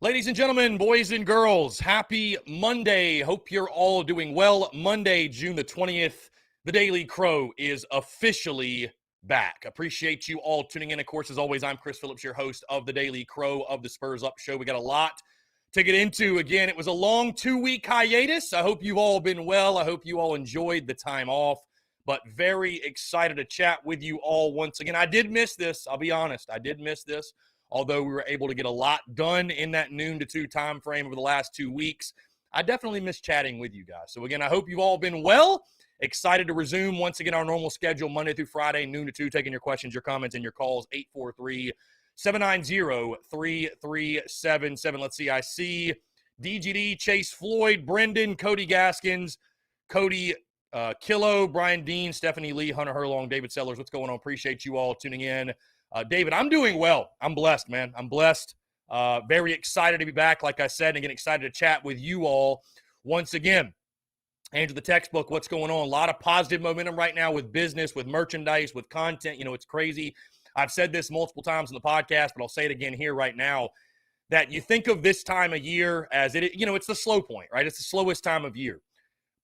Ladies and gentlemen, boys and girls, happy Monday. Hope you're all doing well. Monday, June the 20th, the Daily Crow is officially back. Appreciate you all tuning in. Of course, as always, I'm Chris Phillips, your host of the Daily Crow of the Spurs Up Show. We got a lot to get into. Again, it was a long 2-week hiatus. I hope you've all been well. I hope you all enjoyed the time off, but very excited to chat with you all once again. I did miss this. I'll be honest. I did miss this. Although we were able to get a lot done in that noon to 2 time frame over the last 2 weeks, I definitely miss chatting with you guys. So again, I hope you've all been well. Excited to resume once again our normal schedule, Monday through Friday, noon to 2, taking your questions, your comments, and your calls, 843-790-3377. Let's see, I see DGD, Chase Floyd, Brendan, Cody Gaskins, Cody Killo, Brian Dean, Stephanie Lee, Hunter Herlong, David Sellers. What's going on? Appreciate you all tuning in. David, I'm doing well. I'm blessed, man. I'm blessed. Very excited to be back, like I said, and again, excited to chat with you all once again. Andrew, the textbook, what's going on? A lot of positive momentum right now with business, with merchandise, with content. You know, it's crazy. I've said this multiple times in the podcast, but I'll say it again here right now, that you think of this time of year as it's the slow point, right? It's the slowest time of year.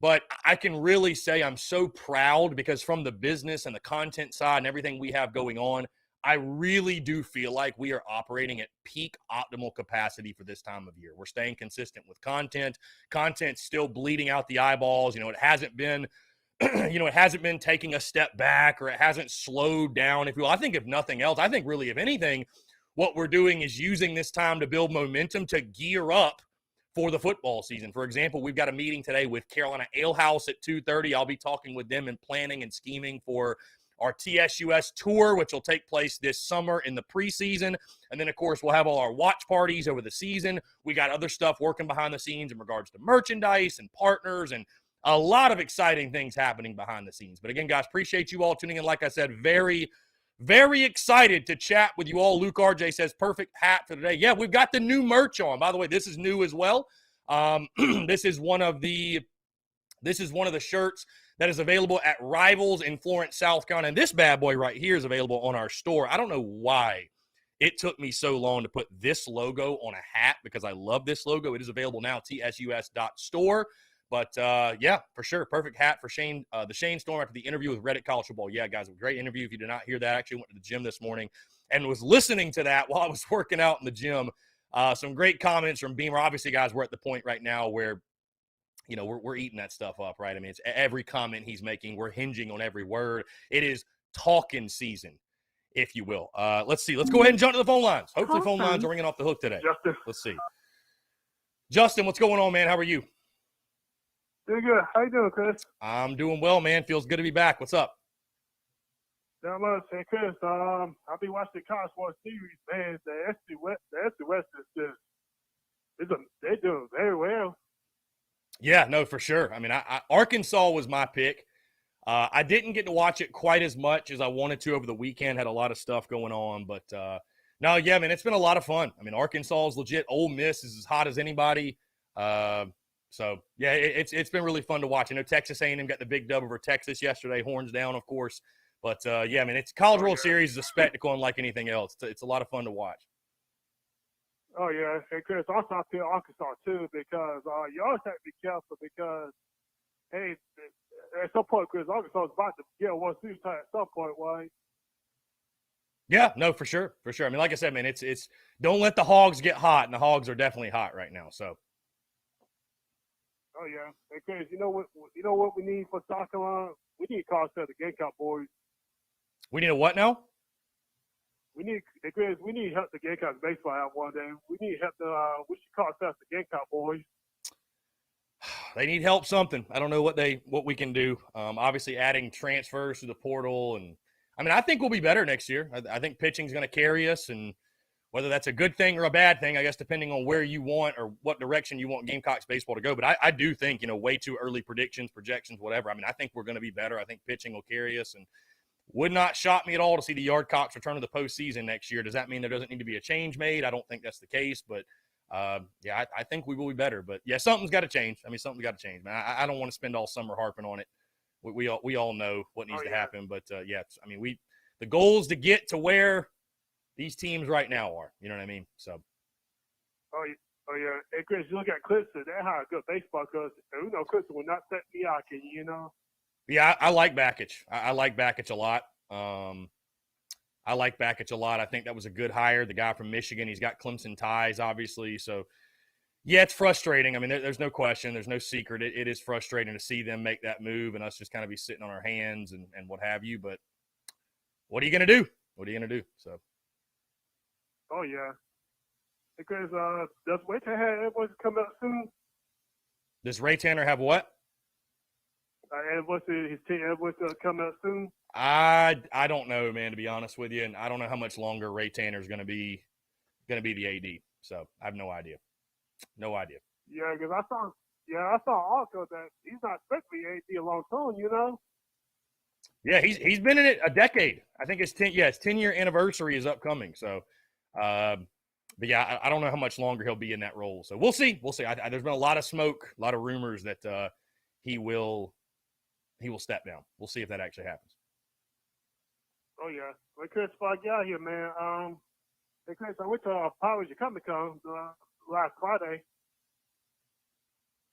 But I can really say I'm so proud because from the business and the content side and everything we have going on, I really do feel like we are operating at peak optimal capacity for this time of year. We're staying consistent with content. Content's still bleeding out the eyeballs. You know, it hasn't been, it hasn't been taking a step back or it hasn't slowed down. If you will, I think if nothing else, I think really, if anything, what we're doing is using this time to build momentum to gear up for the football season. For example, we've got a meeting today with Carolina Ale House at 2:30. I'll be talking with them and planning and scheming for our TSUS tour, which will take place this summer in the preseason. And then, of course, we'll have all our watch parties over the season. We got other stuff working behind the scenes in regards to merchandise and partners and a lot of exciting things happening behind the scenes. But again, guys, appreciate you all tuning in. Like I said, very, very excited to chat with you all. Luke RJ says, perfect hat for today. Yeah, we've got the new merch on. By the way, this is new as well. This is one of the shirts that is available at Rivals in Florence, South Carolina. And this bad boy right here is available on our store. I don't know why it took me so long to put this logo on a hat because I love this logo. It is available now, tsus.store. But, yeah, for sure, perfect hat for Shane, the Shane Storm after the interview with Reddit College Football. Yeah, guys, a great interview. If you did not hear that, I actually went to the gym this morning and was listening to that while I was working out in the gym. Some great comments from Beamer. Obviously, guys, we're at the point right now where we're eating that stuff up, right? I mean, it's every comment he's making. We're hinging on every word. It is talking season, if you will. Let's see. Let's go ahead and jump to the phone lines. Hopefully, phone lines are ringing off the hook today. Justin. Let's see. Justin, what's going on, man? How are you? Doing good. How you doing, Chris? I'm doing well, man. Feels good to be back. What's up? Not much. Hey, Chris, I've been watching the College World Series, man. The SC West is just they're doing very well. Yeah, no, for sure. I mean, Arkansas was my pick. I didn't get to watch it quite as much as I wanted to over the weekend. Had a lot of stuff going on. But, no, yeah, man, it's been a lot of fun. I mean, Arkansas is legit. Ole Miss is as hot as anybody. So, yeah, it's been really fun to watch. I know Texas A&M got the big dub over Texas yesterday, horns down, of course. But, yeah, I mean, it's College World Series is a spectacle unlike anything else. It's a lot of fun to watch. Oh, yeah. And, Chris, also I feel Arkansas, too, because you always have to be careful because, hey, at some point, Chris, Arkansas is about to get one season at some point, right? Yeah, no, for sure. For sure. I mean, like I said, man, it's don't let the Hogs get hot, and the Hogs are definitely hot right now, so. Oh, yeah. And, Chris, you know what we need for South Carolina? We need to call ourselves the Gamecock boys. We need a what now? We need help the Gamecocks baseball out one day. We need help we should call ourselves the Gamecock boys. They need help something. I don't know what we can do. Obviously adding transfers to the portal. And I mean, I think we'll be better next year. I think pitching is going to carry us, and whether that's a good thing or a bad thing, I guess, depending on where you want or what direction you want Gamecocks baseball to go. But I do think, way too early predictions, projections, whatever. I mean, I think we're going to be better. I think pitching will carry us, and would not shock me at all to see the Yardcocks return to the postseason next year. Does that mean there doesn't need to be a change made? I don't think that's the case, but yeah, I think we will be better. But yeah, something's got to change. I mean, something's got to change, man. I don't want to spend all summer harping on it. We all know what needs to happen, but yeah, I mean, the goal is to get to where these teams right now are. You know what I mean? So. Oh yeah, and Chris, you look at Clemson. They had a good baseball coach. You know, Clemson will not set me out, can you know? Yeah, I like Bakich. I like Bakich a lot. I like Bakich a lot. I think that was a good hire. The guy from Michigan, he's got Clemson ties, obviously. So, yeah, it's frustrating. I mean, there's no question. There's no secret. It is frustrating to see them make that move and us just kind of be sitting on our hands and what have you. But what are you going to do? What are you going to do? So. Oh, yeah. Because does Winter have invoices coming up soon? Does Ray Tanner have what? His team invoices coming up soon? I don't know, man, to be honest with you. And I don't know how much longer Ray Tanner is going to be the AD. So I have no idea. No idea. Yeah, because I saw also that he's not expecting AD a long term, you know? Yeah, he's been in it a decade. I think his 10-year anniversary is upcoming. So, but yeah, I don't know how much longer he'll be in that role. So we'll see. We'll see. There's been a lot of smoke, a lot of rumors that he will step down. We'll see if that actually happens. Oh yeah, well, Chris, before I get out here, man. Hey Chris, I went to Powers Comic Con last Friday.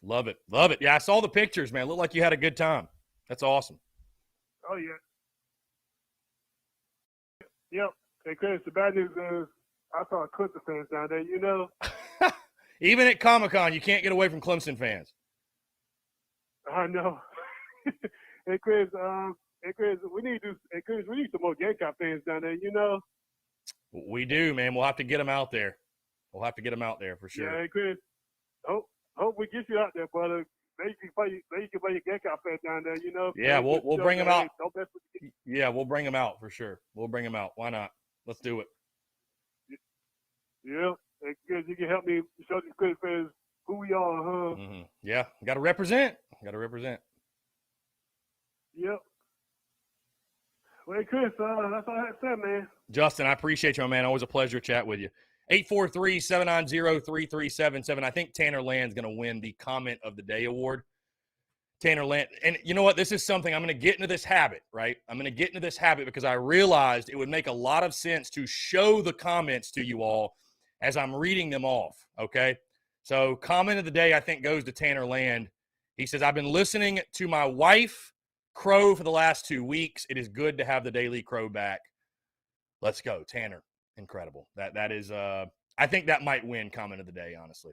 Love it, love it. Yeah, I saw the pictures, man. Looked like you had a good time. That's awesome. Oh yeah. Yep. Hey Chris, the bad news is I saw Clemson fans down there. You know. Even at Comic-Con, you can't get away from Clemson fans. I know. Hey Chris, we need some more Gamecock fans down there. You know. We do, man. We'll have to get them out there. We'll have to get them out there for sure. Yeah, hey Chris. Hope we get you out there, brother. Maybe you can play your Gamecock fans down there. You know. Yeah, we'll bring them out. Don't mess with the Yeah, we'll bring them out for sure. We'll bring them out. Why not? Let's do it. Yeah, because you can help me show these Chris fans who we are, huh? Mm-hmm. Yeah, got to represent. Got to represent. Yep. Well, hey, Chris, that's all I had to say, man. Justin, I appreciate you, man. Always a pleasure to chat with you. 843-790-3377. I think Tanner Land's going to win the Comment of the Day award. Tanner Land. And you know what? This is something I'm going to get into this habit, right? I'm going to get into this habit because I realized it would make a lot of sense to show the comments to you all as I'm reading them off, okay? So Comment of the Day, I think, goes to Tanner Land. He says, I've been listening to my wife crow for the last 2 weeks. It is good to have the Daily Crow back. Let's go, Tanner. Incredible. That is, I think that might win Comment of the Day, honestly.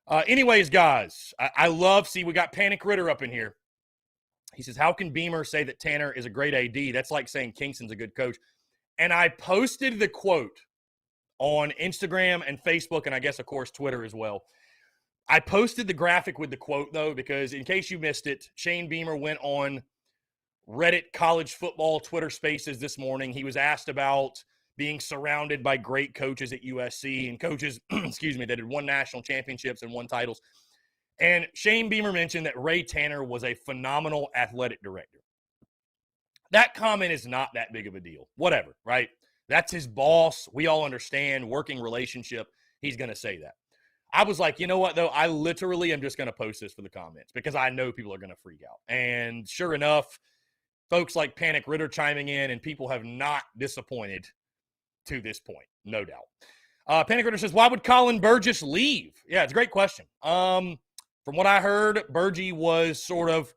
Anyways, guys, I love, see, we got Panic Ritter up in here. He says, how can Beamer say that Tanner is a great AD? That's like saying Kingston's a good coach. And I posted the quote on Instagram and Facebook, and I guess, of course, Twitter as well. I posted the graphic with the quote, though, because in case you missed it, Shane Beamer went on Reddit college football Twitter Spaces this morning. He was asked about being surrounded by great coaches at USC and coaches, excuse me, that had won national championships and won titles. And Shane Beamer mentioned that Ray Tanner was a phenomenal athletic director. That comment is not that big of a deal. Whatever, right? That's his boss. We all understand working relationship. He's going to say that. I was like, you know what, though? I literally am just going to post this for the comments because I know people are going to freak out. And sure enough, folks like Panic Ritter chiming in, and people have not disappointed to this point, no doubt. Panic Ritter says, why would Colin Burgess leave? Yeah, it's a great question. From what I heard, Burgie was sort of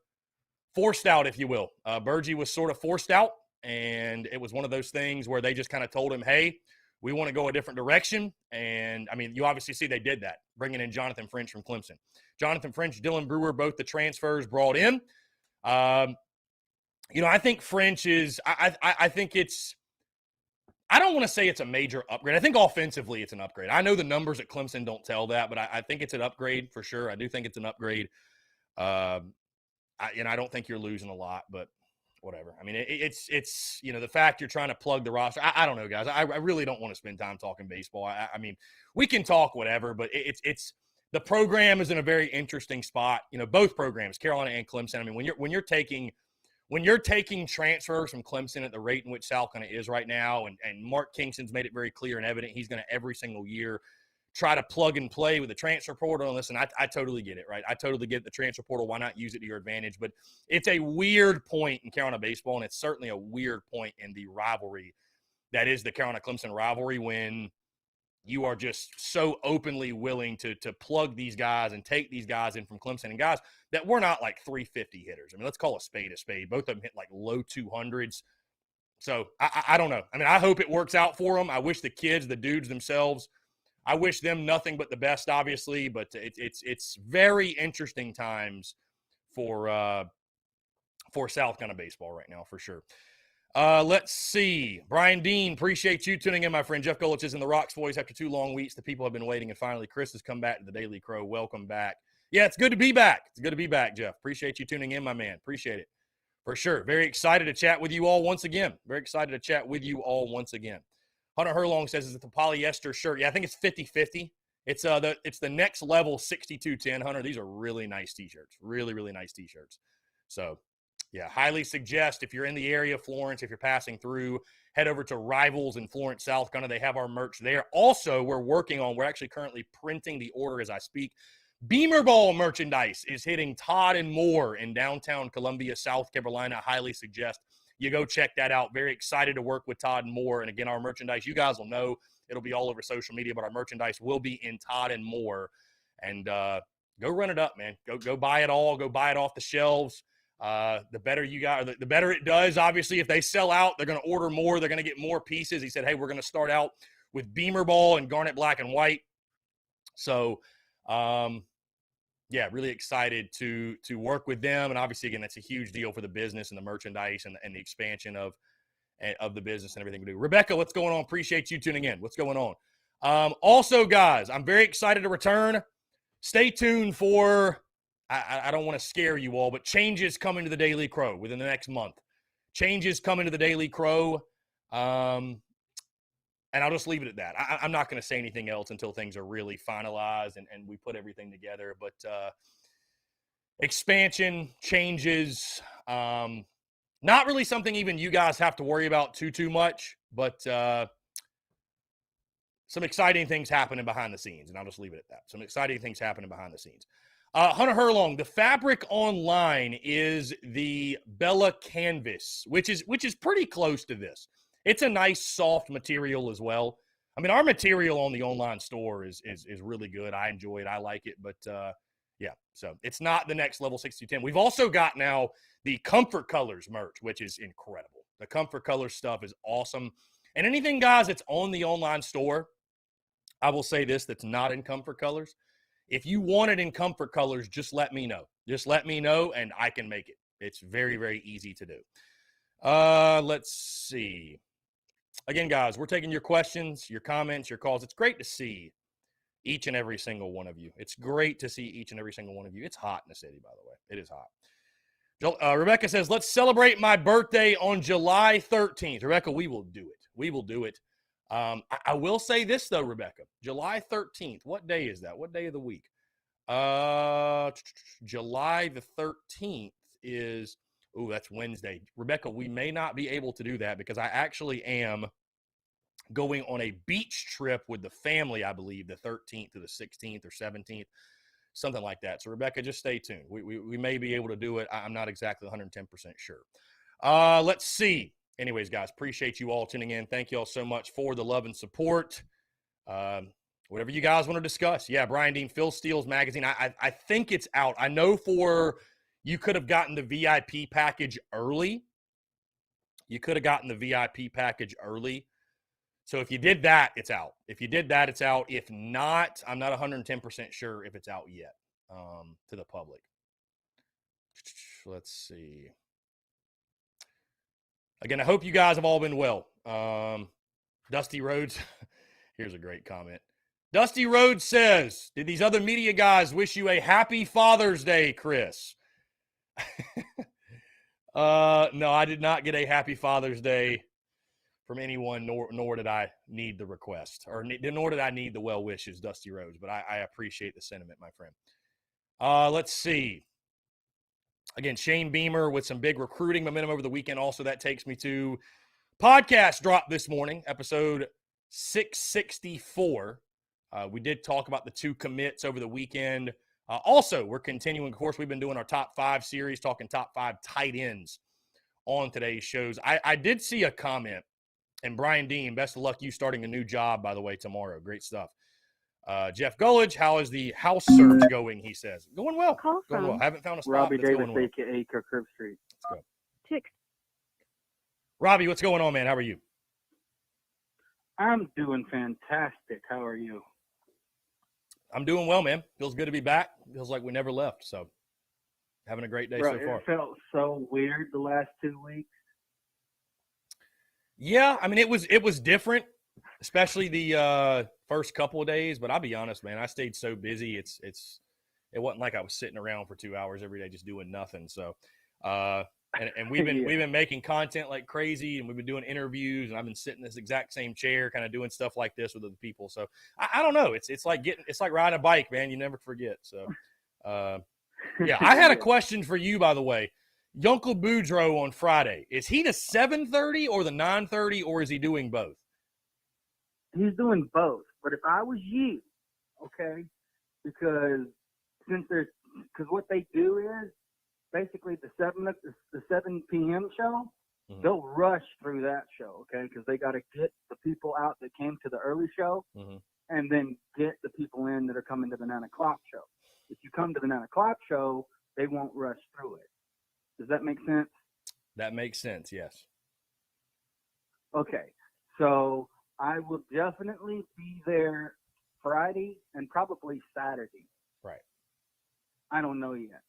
forced out, if you will. Burgie was sort of forced out, and it was one of those things where they just kind of told him, hey, we want to go a different direction. And, I mean, you obviously see they did that, bringing in Jonathan French from Clemson. Jonathan French, Dylan Brewer, both the transfers brought in. I think French is – I think it's – I don't want to say it's a major upgrade. I think offensively it's an upgrade. I know the numbers at Clemson don't tell that, but I think it's an upgrade for sure. I do think it's an upgrade. I don't think you're losing a lot, but whatever. I mean, it's the fact you're trying to plug the roster. I don't know, guys. I really don't want to spend time talking baseball. I mean, we can talk whatever, but it's the program is in a very interesting spot. Both programs, Carolina and Clemson. I mean, when you're taking transfers from Clemson at the rate in which South Carolina is right now, and Mark Kingston's made it very clear and evident he's going to every single year try to plug and play with the transfer portal. And listen, I totally get it, right? I totally get the transfer portal. Why not use it to your advantage? But it's a weird point in Carolina baseball, and it's certainly a weird point in the rivalry that is the Carolina-Clemson rivalry when you are just so openly willing to plug these guys and take these guys in from Clemson, and guys that were not like 350 hitters. I mean, let's call a spade a spade. Both of them hit like low 200s. So I don't know. I mean, I hope it works out for them. I wish the kids, the dudes themselves, I wish them nothing but the best, obviously. But it's very interesting times for South Carolina baseball right now, for sure. Let's see. Brian Dean, appreciate you tuning in, my friend. Jeff Golich is in the Rocks voice after 2 long weeks. The people have been waiting, and finally Chris has come back to the Daily Crow. Welcome back. Yeah, it's good to be back. It's good to be back, Jeff. Appreciate you tuning in, my man. Appreciate it. For sure. Very excited to chat with you all once again. Very excited to chat with you all once again. Hunter Herlong says, is it the polyester shirt? Yeah, I think it's 50-50. It's the next level 6210, Hunter. These are really nice T-shirts. Really, really nice T-shirts. So, yeah, highly suggest if you're in the area of Florence, if you're passing through, head over to Rivals in Florence, South Carolina. They have our merch there. Also, we're actually currently printing the order as I speak. Beamer Ball merchandise is hitting Todd and More in downtown Columbia, South Carolina. I highly suggest you go check that out. Very excited to work with Todd and More. And again, our merchandise, you guys will know, it'll be all over social media, but our merchandise will be in Todd and More. And go run it up, man. Go buy it all. Go buy it off the shelves. The better you got, the better it does. Obviously, if they sell out, they're going to order more. They're going to get more pieces. He said, hey, we're going to start out with Beamer Ball and Garnet Black and White. So, yeah, really excited to work with them. And obviously, again, that's a huge deal for the business and the merchandise and the expansion of the business and everything we do. Rebecca, what's going on? Appreciate you tuning in. What's going on? Also, guys, I'm very excited to return. Stay tuned for, I don't want to scare you all, but changes coming to the Daily Crow within the next month. Changes coming to the Daily Crow. And I'll just leave it at that. I'm not going to say anything else until things are really finalized and we put everything together. But expansion, changes, not really something even you guys have to worry about too much. But some exciting things happening behind the scenes. And I'll just leave it at that. Some exciting things happening behind the scenes. Hunter Herlong, the fabric online is the Bella Canvas, which is pretty close to this. It's a nice, soft material as well. I mean, our material on the online store is really good. I enjoy it. I like it. But, yeah, so it's not the next level 6210. We've also got now the Comfort Colors merch, which is incredible. The Comfort Colors stuff is awesome. And anything, guys, that's on the online store, I will say this, that's not in Comfort Colors. If you want it in Comfort Colors, just let me know. Just let me know, and I can make it. It's very, very easy to do. Let's see. Again, guys, we're taking your questions, your comments, your calls. It's great to see each and every single one of you. It's great to see each and every single one of you. It's hot in the city, by the way. It is hot. Rebecca says, let's celebrate my birthday on July 13th. Rebecca, we will do it. We will do it. I will say this, though, Rebecca. July 13th. What day is that? What day of the week? July the 13th is, that's Wednesday. Rebecca, we may not be able to do that because I actually am going on a beach trip with the family, I believe, the 13th to the 16th or 17th, something like that. So, Rebecca, just stay tuned. We may be able to do it. I'm not exactly 110% sure. Let's see. Anyways, guys, appreciate you all tuning in. Thank you all so much for the love and support. Whatever you guys want to discuss. Yeah, Brian Dean, Phil Steele's magazine. I think it's out. I know you could have gotten the VIP package early. You could have gotten the VIP package early. So if you did that, it's out. If you did that, it's out. If not, I'm not 110% sure if it's out yet to the public. Let's see. Again, I hope you guys have all been well. Dusty Rhodes, here's a great comment. Dusty Rhodes says, did these other media guys wish you a happy Father's Day, Chris? No, I did not get a happy Father's Day from anyone, nor did I need the request, nor did I need the well wishes, Dusty Rhodes. But I appreciate the sentiment, my friend. Let's see. Again, Shane Beamer with some big recruiting momentum over the weekend. Also, that takes me to podcast drop this morning, episode 664. We did talk about the 2 commits over the weekend. Also, we're continuing. Of course, we've been doing our top 5 series, talking top 5 tight ends on today's shows. I did see a comment And Brian Dean, best of luck you starting a new job, by the way, tomorrow. Great stuff. Jeff Gullidge, how is the house search going, he says. Going well. Call Going well. from Haven't found a spot Robbie that's Davis, going well. a.k.a. Kirk Street. Let's go. Tick. Robbie, what's going on, man? How are you? I'm doing fantastic. How are you? I'm doing well, man. Feels good to be back. Feels like we never left. So having a great day Bro, so far. It felt so weird the last 2 weeks. Yeah, I mean it was different, especially the first couple of days. But I'll be honest, man, I stayed so busy. It wasn't like I was sitting around for 2 hours every day just doing nothing. So, and we've been we've been making content like crazy, and we've been doing interviews, and I've been sitting in this exact same chair, kind of doing stuff like this with other people. So I don't know. It's like riding a bike, man. You never forget. So, yeah, I had a question for you, by the way. Yunkel Boudreaux on Friday. Is he the 7:30 or the 9:30, or is he doing both? He's doing both. But if I was you, okay, because what they do is basically the 7 p.m. show, Mhm. they'll rush through that show, okay, because they got to get the people out that came to the early show, Mhm. and then get the people in that are coming to the 9 o'clock show. If you come to the 9 o'clock show, they won't rush through it. Does that make sense? That makes sense, yes. Okay, so I will definitely be there Friday and probably Saturday. Right. I don't know yet.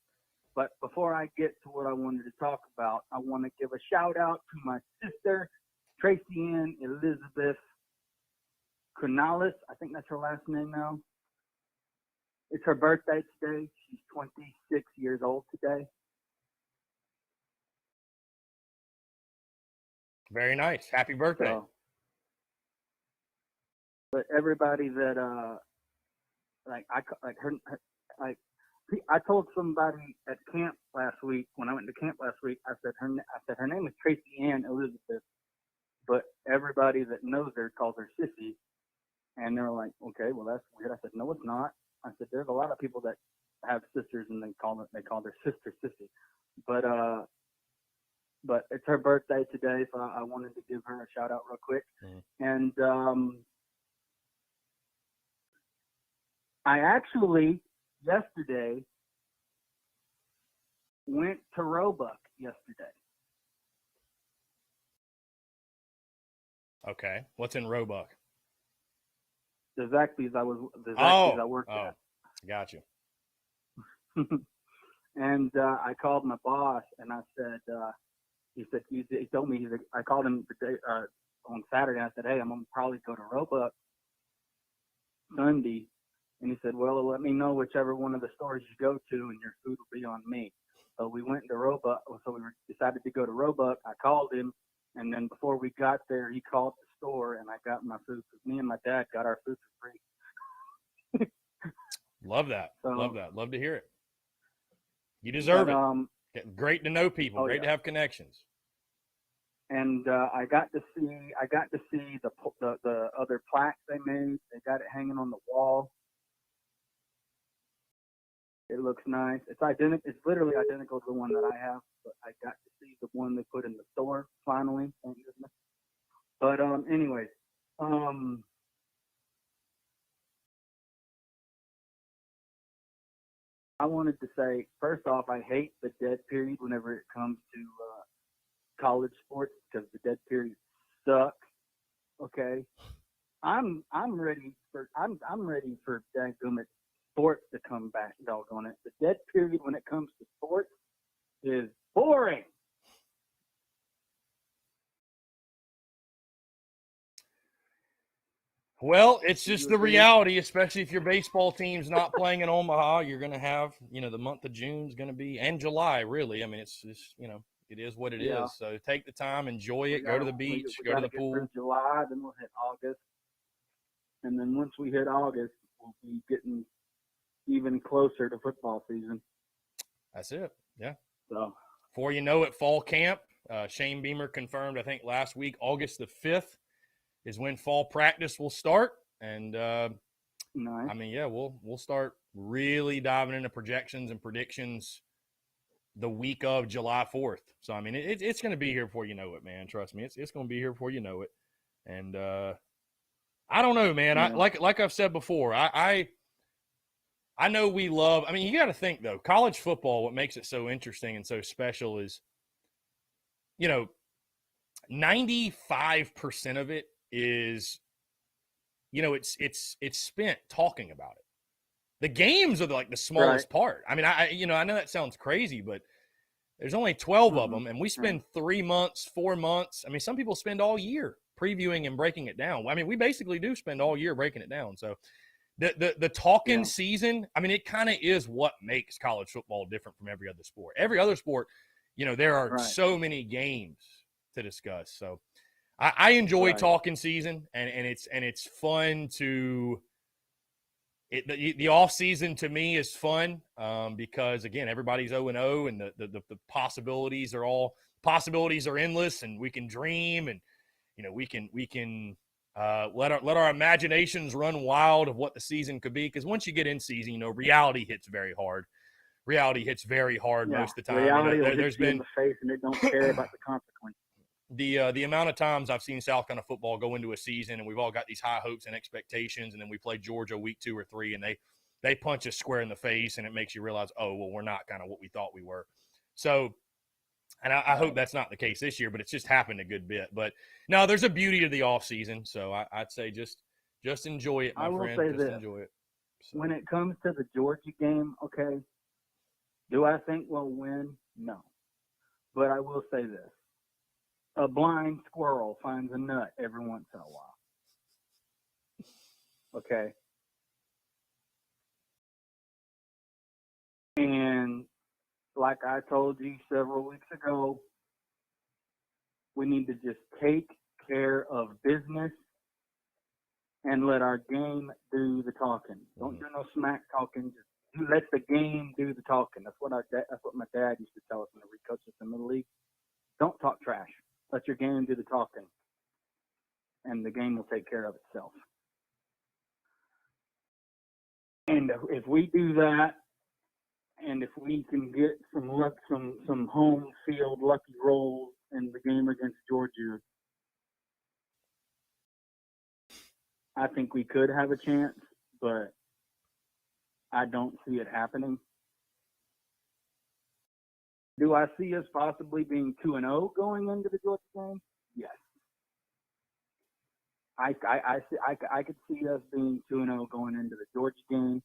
But before I get to what I wanted to talk about, I want to give a shout out to my sister, Tracy Ann Elizabeth Canales. I think that's her last name now. It's her birthday today. She's 26 years old today. Very nice. Happy birthday. So, but everybody that I told somebody at camp last week when I went to camp last week. I said her name is Tracy Ann Elizabeth, but everybody that knows her calls her Sissy, and they're like, okay, well that's weird. I said, no, it's not. I said, there's a lot of people that have sisters and they call their sister Sissy, but it's her birthday today, so I wanted to give her a shout out real quick. Mhm. And I actually yesterday went to Roebuck yesterday. Okay. What's in Roebuck? The Zaxby's I worked at. Gotcha. And I called my boss and I said, he told me, I called him on Saturday. I said, hey, I'm going to probably go to Roebuck Sunday. And he said, well, let me know whichever one of the stores you go to and your food will be on me. So we went to Roebuck. So we decided to go to Roebuck. I called him. And then before we got there, he called the store and I got my food. Me and my dad got our food for free. Love that. So, Love that. Love to hear it. You deserve it. Great to know people. Great to have connections. And I got to see the other plaques they made. They got it hanging on the wall. It looks nice. It's identical. It's literally identical to the one that I have. But I got to see the one they put in the store finally. Thank goodness. But anyways, I wanted to say first off, I hate the dead period whenever it comes to college sports because the dead period sucks. Okay, I'm ready for dadgummit sports to come back. Doggone it, the dead period when it comes to sports is boring. Well, it's just the reality, especially if your baseball team's not playing in Omaha. You're going to have, the month of June is going to be, and July, really. I mean, it's just, it is what it is. So take the time, enjoy it, go to the beach, go to the pool. Through July, then we'll hit August. And then once we hit August, we'll be getting even closer to football season. That's it. Yeah. So before you know it, fall camp. Shane Beamer confirmed, I think, last week, August the 5th. Is when fall practice will start, and nice. I mean, yeah, we'll start really diving into projections and predictions the week of July 4th. So I mean, it's going to be here before you know it, man. Trust me, it's going to be here before you know it. And I don't know, man. Yeah. Like I've said before, I know we love. I mean, you got to think though, college football. What makes it so interesting and so special is, 95% of it is, it's spent talking about it. The games are the smallest part. I mean, I know that sounds crazy, but there's only 12 of them, and we spend 3 months, 4 months. I mean, some people spend all year previewing and breaking it down. I mean, we basically do spend all year breaking it down. So the talking season, I mean, it kind of is what makes college football different from every other sport. Every other sport, there are so many games to discuss. So I enjoy talking season, and it's fun to the off season to me is fun because again, everybody's 0-0 and the possibilities are endless, and we can dream, and we can let our imaginations run wild of what the season could be, because once you get in season, reality hits very hard. Most of the time. Reality will hit you in the face, and it don't care about the consequences. The amount of times I've seen South Carolina football go into a season and we've all got these high hopes and expectations, and then we play Georgia week 2 or 3 and they punch us square in the face, and it makes you realize, oh, well, we're not kind of what we thought we were. So, and I hope that's not the case this year, but it's just happened a good bit. But no, there's a beauty to the off season, so I'd say just enjoy it, my friend. Just enjoy it. So. When it comes to the Georgia game, okay, do I think we'll win? No, but I will say this. A blind squirrel finds a nut every once in a while. Okay? And like I told you several weeks ago, we need to just take care of business and let our game do the talking. Don't do no smack talking. Just let the game do the talking. That's what my dad used to tell us when we coached us in the Middle League. Don't talk trash. Let your game do the talking, and the game will take care of itself. And if we do that, and if we can get some luck, some home field lucky rolls in the game against Georgia, I think we could have a chance, but I don't see it happening. Do I see us possibly being 2-0 going into the Georgia game? Yes. I could see us being 2-0 going into the Georgia game.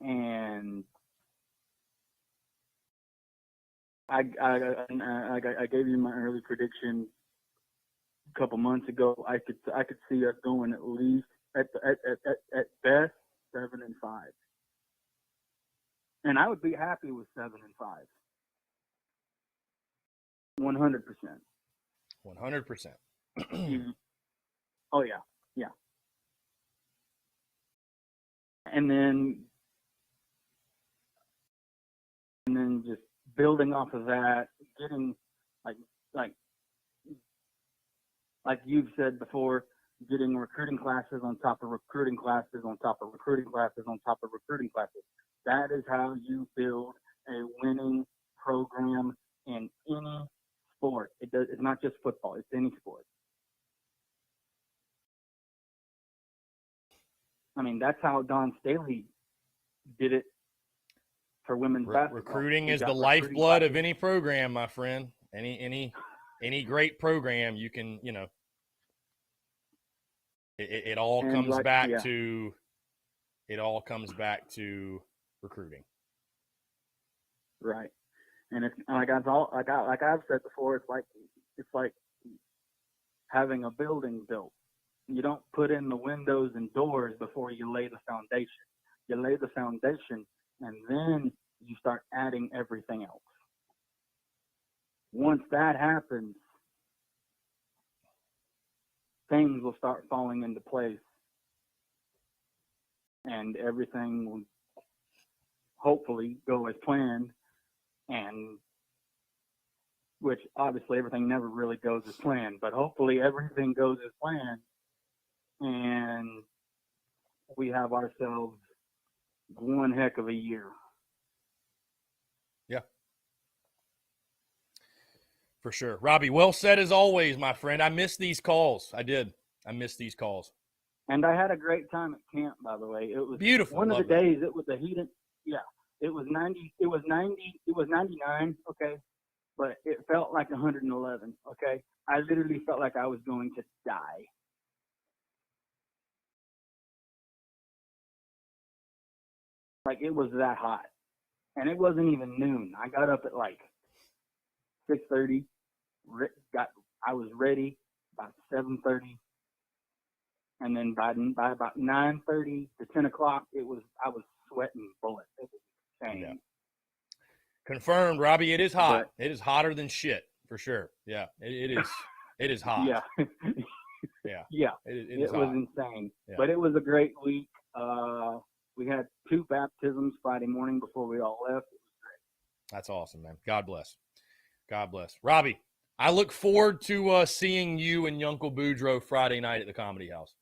And I gave you my early prediction a couple months ago. I could see us going at least at best 7-5. And I would be happy with 7-5. 100%. 100%. Oh yeah. And then just building off of that, getting like you've said before, getting recruiting classes on top of recruiting classes on top of recruiting classes on top of recruiting classes. That is how you build a winning program in any sport. It's not just football. It's any sport. I mean, that's how Don Staley did it for women's basketball. Recruiting is the lifeblood of any program, my friend. Any great program, you can, it all comes back to recruiting. Right. And it's like I've said before, it's like having a building built. You don't put in the windows and doors before you lay the foundation. You lay the foundation, and then you start adding everything else. Once that happens, things will start falling into place, and everything will hopefully go as planned, and which obviously everything never really goes as planned, but hopefully everything goes as planned, and we have ourselves one heck of a year. Yeah. For sure. Robbie, well said as always, my friend. I missed these calls. I did. I missed these calls. And I had a great time at camp, by the way. It was beautiful. One of the days, it was the heat. Yeah, it was 90. It was 90. It was 99. Okay, but it felt like 111. Okay, I literally felt like I was going to die. Like it was that hot, and it wasn't even noon. I got up at like 6:30. I was ready about 7:30. And then by about 9:30 to 10 o'clock, I was sweating bullets. It was insane. Yeah. Confirmed, Robbie. It is hot. It is hotter than shit for sure. Yeah, it is. It is hot. Yeah. Yeah. Yeah. It was insane. Yeah. But it was a great week. We had 2 baptisms Friday morning before we all left. It was great. That's awesome, man. God bless. God bless. Robbie, I look forward to seeing you and Uncle Boudreaux Friday night at the Comedy House.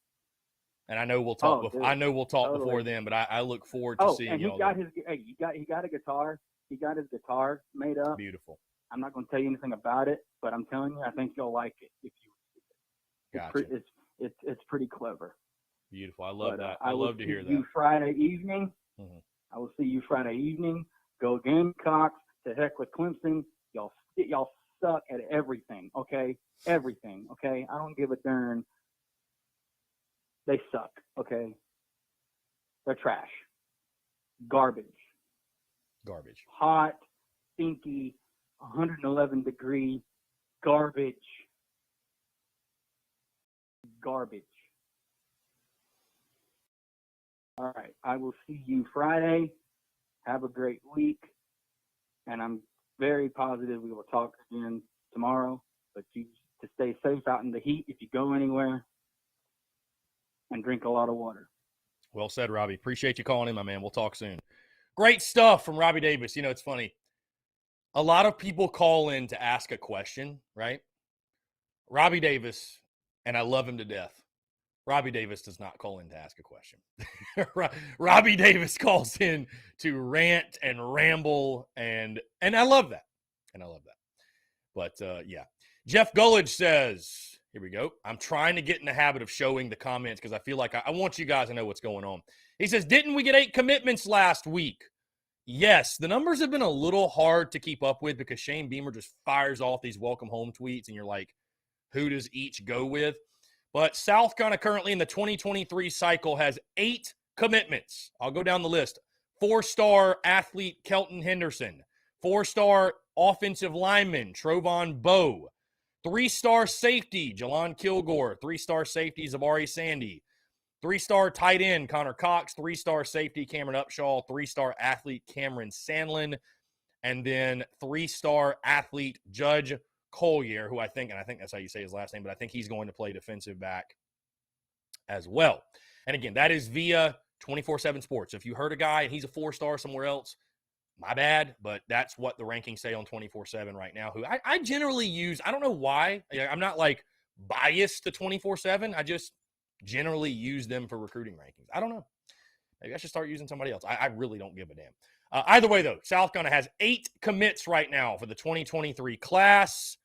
And I know we'll talk. Totally. Before then, but I look forward to seeing you. And he got a guitar. He got his guitar made up. Beautiful. I'm not going to tell you anything about it, but I'm telling you, I think you'll like it if you. Gotcha. It's pretty clever. Beautiful. I love that. I love to hear that. Friday evening. Mm-hmm. I will see you Friday evening. Go Gamecocks. To heck with Clemson. Y'all suck at everything. Okay, everything. Okay, I don't give a darn. They suck, okay? They're trash. Garbage. Hot, stinky, 111-degree garbage. All right, I will see you Friday. Have a great week. And I'm very positive we will talk again tomorrow. But you to stay safe out in the heat if you go anywhere. And drink a lot of water. Well said, Robbie. Appreciate you calling in, my man. We'll talk soon. Great stuff from Robbie Davis. You know, it's funny. A lot of people call in to ask a question, right? Robbie Davis, and I love him to death. Robbie Davis does not call in to ask a question. Robbie Davis calls in to rant and ramble, and I love that. But, yeah. Jeff Gullidge says, here we go. I'm trying to get in the habit of showing the comments because I feel like I want you guys to know what's going on. He says, didn't we get 8 commitments last week? Yes. The numbers have been a little hard to keep up with because Shane Beamer just fires off these welcome home tweets, and you're like, who does each go with? But South Carolina currently in the 2023 cycle has 8 commitments. I'll go down the list. 4-star athlete Kelton Henderson. 4-star offensive lineman Trovon Bowe. 3-star safety, Jelon Kilgore. 3-star safety, Zabari Sandy. 3-star tight end, Connor Cox. 3-star safety, Cameron Upshaw. 3-star athlete, Cameron Sandlin. And then 3-star athlete, Judge Collier, who I think that's how you say his last name, but I think he's going to play defensive back as well. And again, that is via 24/7 Sports. If you heard a guy and he's a 4-star somewhere else, my bad, but that's what the rankings say on 24/7 right now, who I generally use. I don't know why. I'm not like biased to 24/7. I just generally use them for recruiting rankings. I don't know. Maybe I should start using somebody else. I really don't give a damn. Either way, though, South Carolina has 8 commits right now for the 2023 class,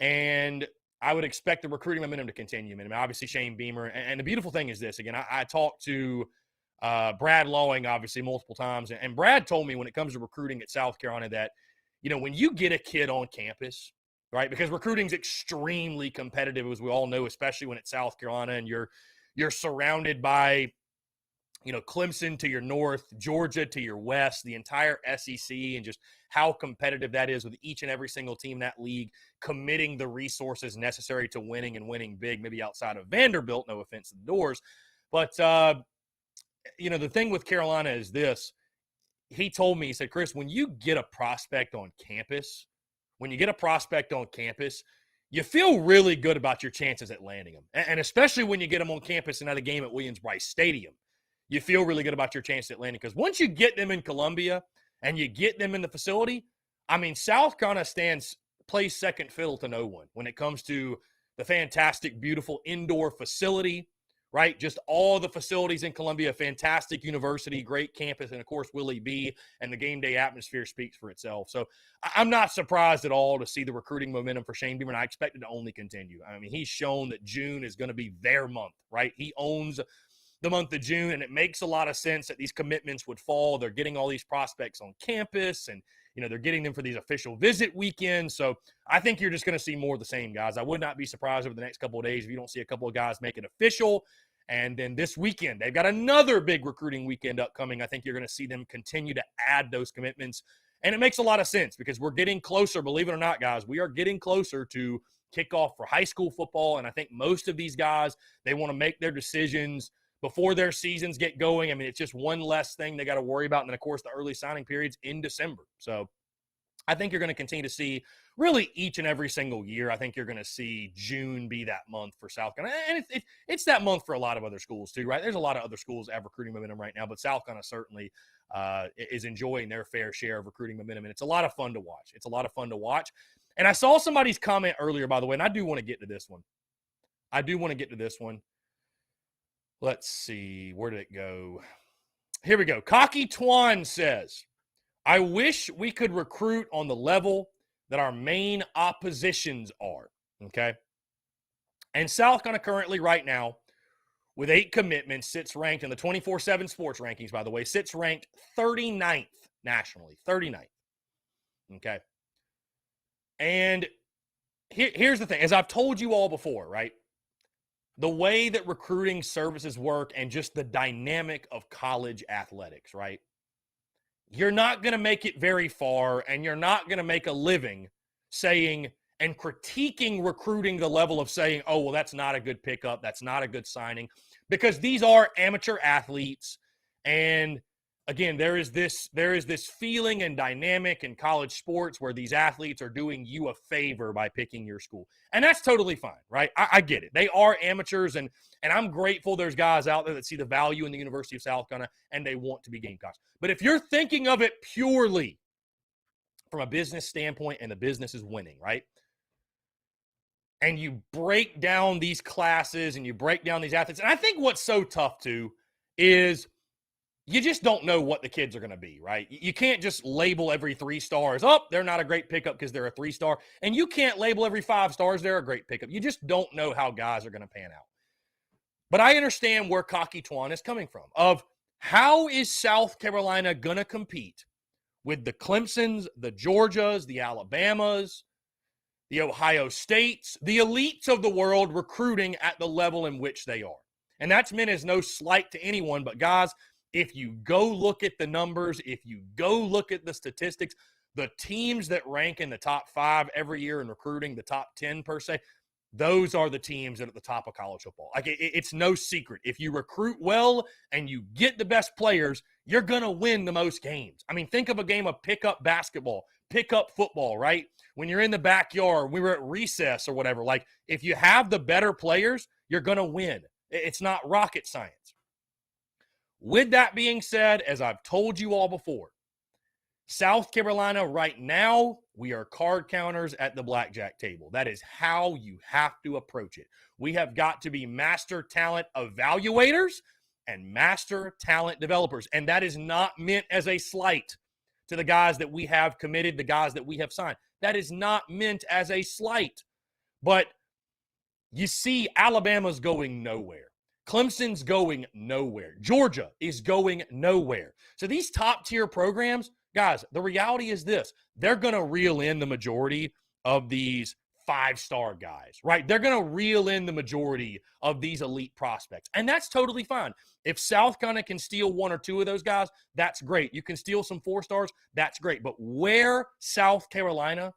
and I would expect the recruiting momentum to continue. I mean, obviously, Shane Beamer. And the beautiful thing is this. Again, I talked to Brad Lawing, obviously, multiple times. And Brad told me when it comes to recruiting at South Carolina that, you know, when you get a kid on campus, right, because recruiting's extremely competitive, as we all know, especially when it's South Carolina and you're surrounded by, you know, Clemson to your north, Georgia to your west, the entire SEC, and just how competitive that is with each and every single team in that league committing the resources necessary to winning and winning big, maybe outside of Vanderbilt, no offense to the Doors. But, you know, the thing with Carolina is this. He told me, he said, Chris, when you get a prospect on campus, you feel really good about your chances at landing them. And especially when you get them on campus and at a game at Williams-Brice Stadium, you feel really good about your chances at landing. Because once you get them in Columbia and you get them in the facility, I mean, South Carolina plays second fiddle to no one when it comes to the fantastic, beautiful indoor facility, right? Just all the facilities in Columbia, fantastic university, great campus, and of course, Willie B, and the game day atmosphere speaks for itself. So I'm not surprised at all to see the recruiting momentum for Shane Beamer, and I expect it to only continue. I mean, he's shown that June is going to be their month, right? He owns the month of June, and it makes a lot of sense that these commitments would fall. They're getting all these prospects on campus, and they're getting them for these official visit weekends. So I think you're just going to see more of the same, guys. I would not be surprised over the next couple of days if you don't see a couple of guys make it official. And then this weekend, they've got another big recruiting weekend upcoming. I think you're going to see them continue to add those commitments. And it makes a lot of sense because we're getting closer, believe it or not, guys. We are getting closer to kickoff for high school football. And I think most of these guys, they want to make their decisions before their seasons get going. I mean, it's just one less thing they got to worry about. And then, of course, the early signing period's in December. So I think you're going to continue to see really each and every single year. I think you're going to see June be that month for South Carolina. And it's that month for a lot of other schools too, right? There's a lot of other schools that have recruiting momentum right now, but South Carolina certainly is enjoying their fair share of recruiting momentum. And it's a lot of fun to watch. It's a lot of fun to watch. And I saw somebody's comment earlier, by the way, and I do want to get to this one. Let's see. Where did it go? Here we go. Cocky Twan says, I wish we could recruit on the level that our main oppositions are. Okay. And South Carolina currently right now with 8 commitments sits ranked in the 24/7 sports rankings, by the way, sits ranked 39th nationally, 39th. Okay. And here's the thing, as I've told you all before, right? The way that recruiting services work and just the dynamic of college athletics, right? You're not going to make it very far, and you're not going to make a living saying and critiquing recruiting the level of saying, oh, well, that's not a good pickup. That's not a good signing, because these are amateur athletes. And again, there is this feeling and dynamic in college sports where these athletes are doing you a favor by picking your school. And that's totally fine, right? I get it. They are amateurs, and I'm grateful there's guys out there that see the value in the University of South Carolina and they want to be Gamecocks. But if you're thinking of it purely from a business standpoint and the business is winning, right? And you break down these classes and you break down these athletes. And I think what's so tough too is you just don't know what the kids are going to be, right? You can't just label every 3 stars. Oh, they're not a great pickup because they're a 3-star. And you can't label every 5 stars they're a great pickup. You just don't know how guys are going to pan out. But I understand where Cocky Twan is coming from, of how is South Carolina going to compete with the Clemsons, the Georgias, the Alabamas, the Ohio States, the elites of the world recruiting at the level in which they are. And that's meant as no slight to anyone, but guys, if you go look at the numbers, if you go look at the statistics, the teams that rank in the top 5 every year in recruiting, the top 10 per se, those are the teams that are at the top of college football. Like it's no secret. If you recruit well and you get the best players, you're going to win the most games. I mean, think of a game of pickup basketball, pickup football, right? When you're in the backyard, we were at recess or whatever. Like if you have the better players, you're going to win. It's not rocket science. With that being said, as I've told you all before, South Carolina right now, we are card counters at the blackjack table. That is how you have to approach it. We have got to be master talent evaluators and master talent developers. And that is not meant as a slight to the guys that we have committed, the guys that we have signed. That is not meant as a slight. But you see, Alabama's going nowhere. Clemson's going nowhere. Georgia is going nowhere. So these top-tier programs, guys, the reality is this. They're going to reel in the majority of these 5-star guys, right? They're going to reel in the majority of these elite prospects. And that's totally fine. If South Carolina can steal 1 or 2 of those guys, that's great. You can steal some 4-stars, that's great. But where South Carolina,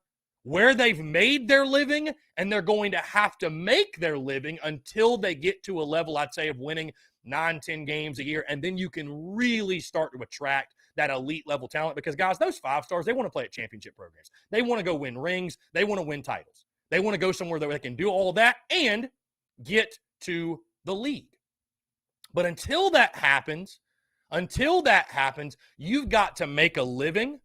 where they've made their living, and they're going to have to make their living until they get to a level, I'd say, of winning 9-10 games a year, and then you can really start to attract that elite level talent. Because, guys, those 5-stars, they want to play at championship programs. They want to go win rings. They want to win titles. They want to go somewhere that they can do all that and get to the league. But until that happens, you've got to make a living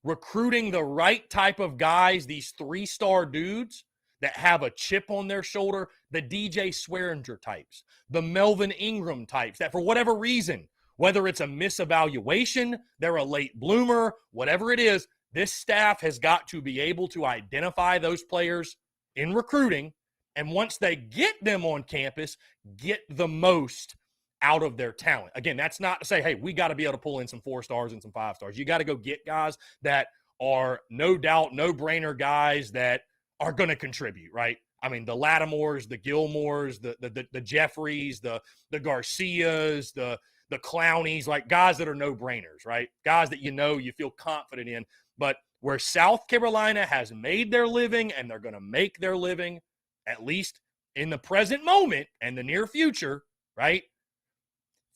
recruiting the right type of guys, these 3-star dudes that have a chip on their shoulder, the DJ Swearinger types, the Melvin Ingram types, that for whatever reason, whether it's a misevaluation, they're a late bloomer, whatever it is, this staff has got to be able to identify those players in recruiting, and once they get them on campus, get the most out of their talent. Again, that's not to say, hey, we got to be able to pull in some 4 stars and some 5 stars. You got to go get guys that are no doubt, no-brainer guys that are going to contribute, right? I mean, the Lattimores, the Gilmores, the Jeffries, the Garcias, the Clownies, like guys that are no-brainers, right? Guys that you feel confident in. But where South Carolina has made their living and they're going to make their living, at least in the present moment and the near future, right?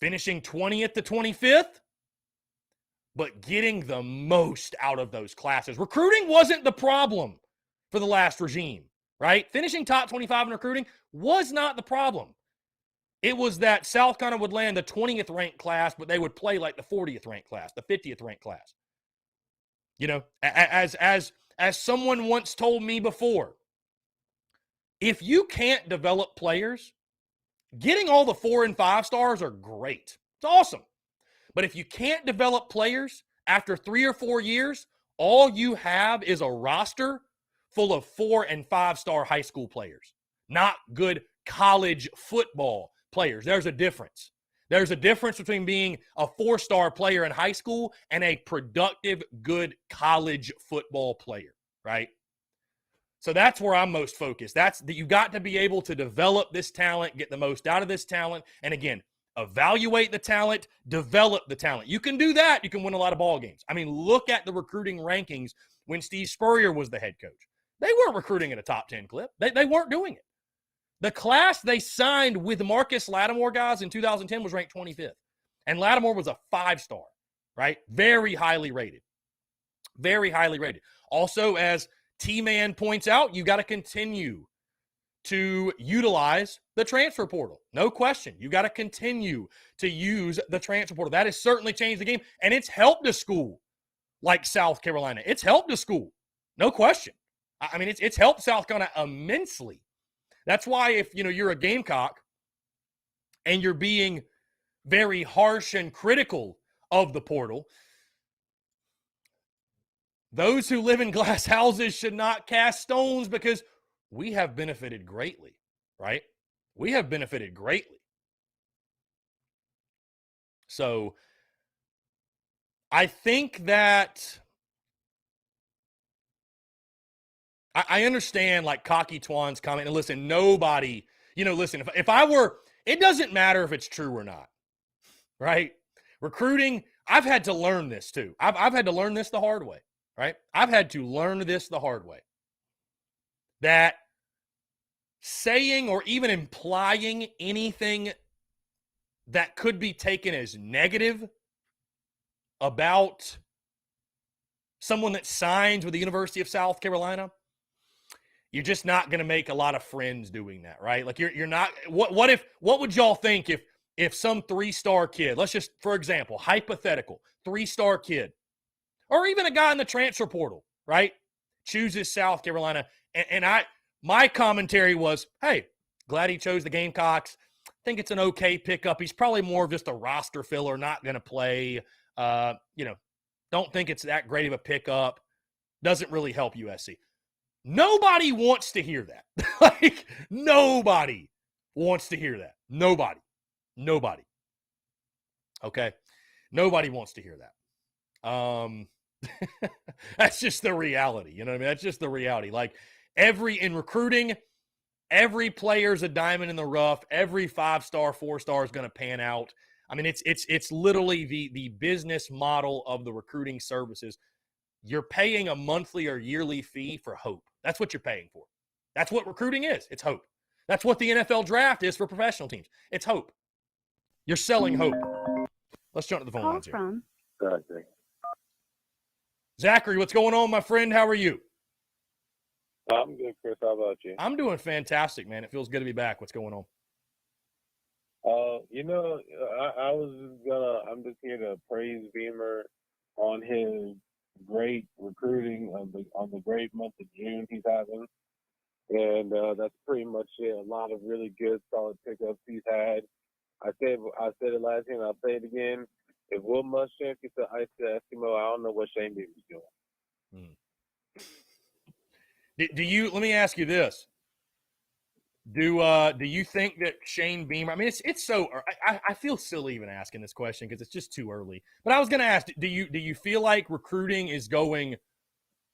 Finishing 20th to 25th, but getting the most out of those classes. Recruiting wasn't the problem for the last regime, right? Finishing top 25 in recruiting was not the problem. It was that South Carolina would land the 20th ranked class, but they would play like the 40th ranked class, the 50th ranked class. As someone once told me before, if you can't develop players, getting all the 4 and 5 stars are great. It's awesome. But if you can't develop players after 3 or 4 years, all you have is a roster full of 4 and 5 star high school players, not good college football players. There's a difference. There's a difference between being a 4-star player in high school and a productive, good college football player, right? So that's where I'm most focused. That's that you got to be able to develop this talent, get the most out of this talent, and again, evaluate the talent, develop the talent. You can do that. You can win a lot of ball games. I mean, look at the recruiting rankings when Steve Spurrier was the head coach. They weren't recruiting at a top 10 clip. They weren't doing it. The class they signed with Marcus Lattimore guys in 2010 was ranked 25th. And Lattimore was a 5-star, right? Very highly rated. Very highly rated. Also, as T-Man points out, you got to continue to utilize the transfer portal. No question. You got to continue to use the transfer portal. That has certainly changed the game, and it's helped a school like South Carolina. It's helped a school. No question. I mean, it's helped South Carolina immensely. That's why if, you're a Gamecock and you're being very harsh and critical of the portal, those who live in glass houses should not cast stones, because we have benefited greatly, right? We have benefited greatly. So I think that I understand like Cocky Twan's comment. And listen, nobody, listen, if I were, it doesn't matter if it's true or not, right? Recruiting, I've had to learn this too. I've had to learn this the hard way, right? I've had to learn this the hard way. That saying or even implying anything that could be taken as negative about someone that signs with the University of South Carolina, you're just not going to make a lot of friends doing that, right? Like you're not, what would y'all think if some 3-star kid, let's just, for example, hypothetical 3-star kid, or even a guy in the transfer portal, right, chooses South Carolina, and my commentary was, hey, glad he chose the Gamecocks. Think it's an okay pickup. He's probably more of just a roster filler, not going to play. Don't think it's that great of a pickup. Doesn't really help USC. Nobody wants to hear that. Like, nobody wants to hear that. Nobody. Okay? Nobody wants to hear that. That's just the reality. You know what I mean? That's just the reality. Like, in recruiting, every player's a diamond in the rough. Every 5-star, 4-star is going to pan out. I mean, it's literally the business model of the recruiting services. You're paying a monthly or yearly fee for hope. That's what you're paying for. That's what recruiting is. It's hope. That's what the NFL draft is for professional teams. It's hope. You're selling hope. Let's jump to the phone lines here. Exactly. Zachary, what's going on, my friend? How are you? I'm good, Chris. How about you? I'm doing fantastic, man. It feels good to be back. What's going on? I'm just here to praise Beamer on his great recruiting on the great month of June he's having. And that's pretty much it. A lot of really good, solid pickups he's had. I said it last year, and I'll say it again. If Will Muschamp gets the ice to Eskimo, I don't know what Shane Beamer's doing. Do you? Let me ask you this: Do you think that Shane Beamer? I mean, it's so. I feel silly even asking this question because it's just too early. But I was going to ask: Do you feel like recruiting is going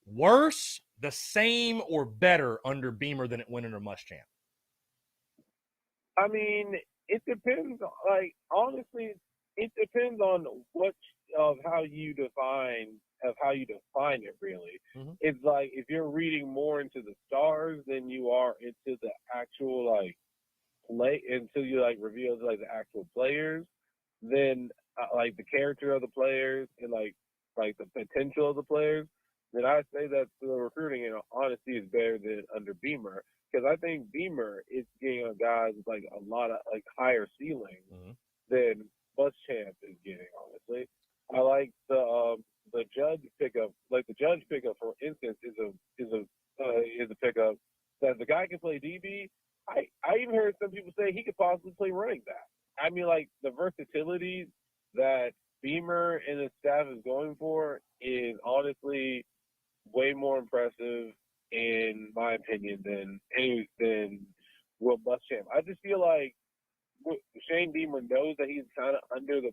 worse, the same, or better under Beamer than it went under Muschamp? I mean, it depends. Like, honestly, it depends on how you define it. Really, It's like if you're reading more into the stars than you are into the actual play, until you reveal the actual players, then the character of the players and like the potential of the players. Then I say that the recruiting, in honesty, is better than under Beamer. Because I think Beamer is getting on guys with a lot of higher ceilings than Muschamp is getting. Honestly, I like the Judge pickup. Like the Judge pickup, for instance, is a pickup that the guy can play DB. I even heard some people say he could possibly play running back. I mean, the versatility that Beamer and his staff is going for is honestly way more impressive, in my opinion, than Will Muschamp. I just feel like Shane Beamer knows that he's kind of under the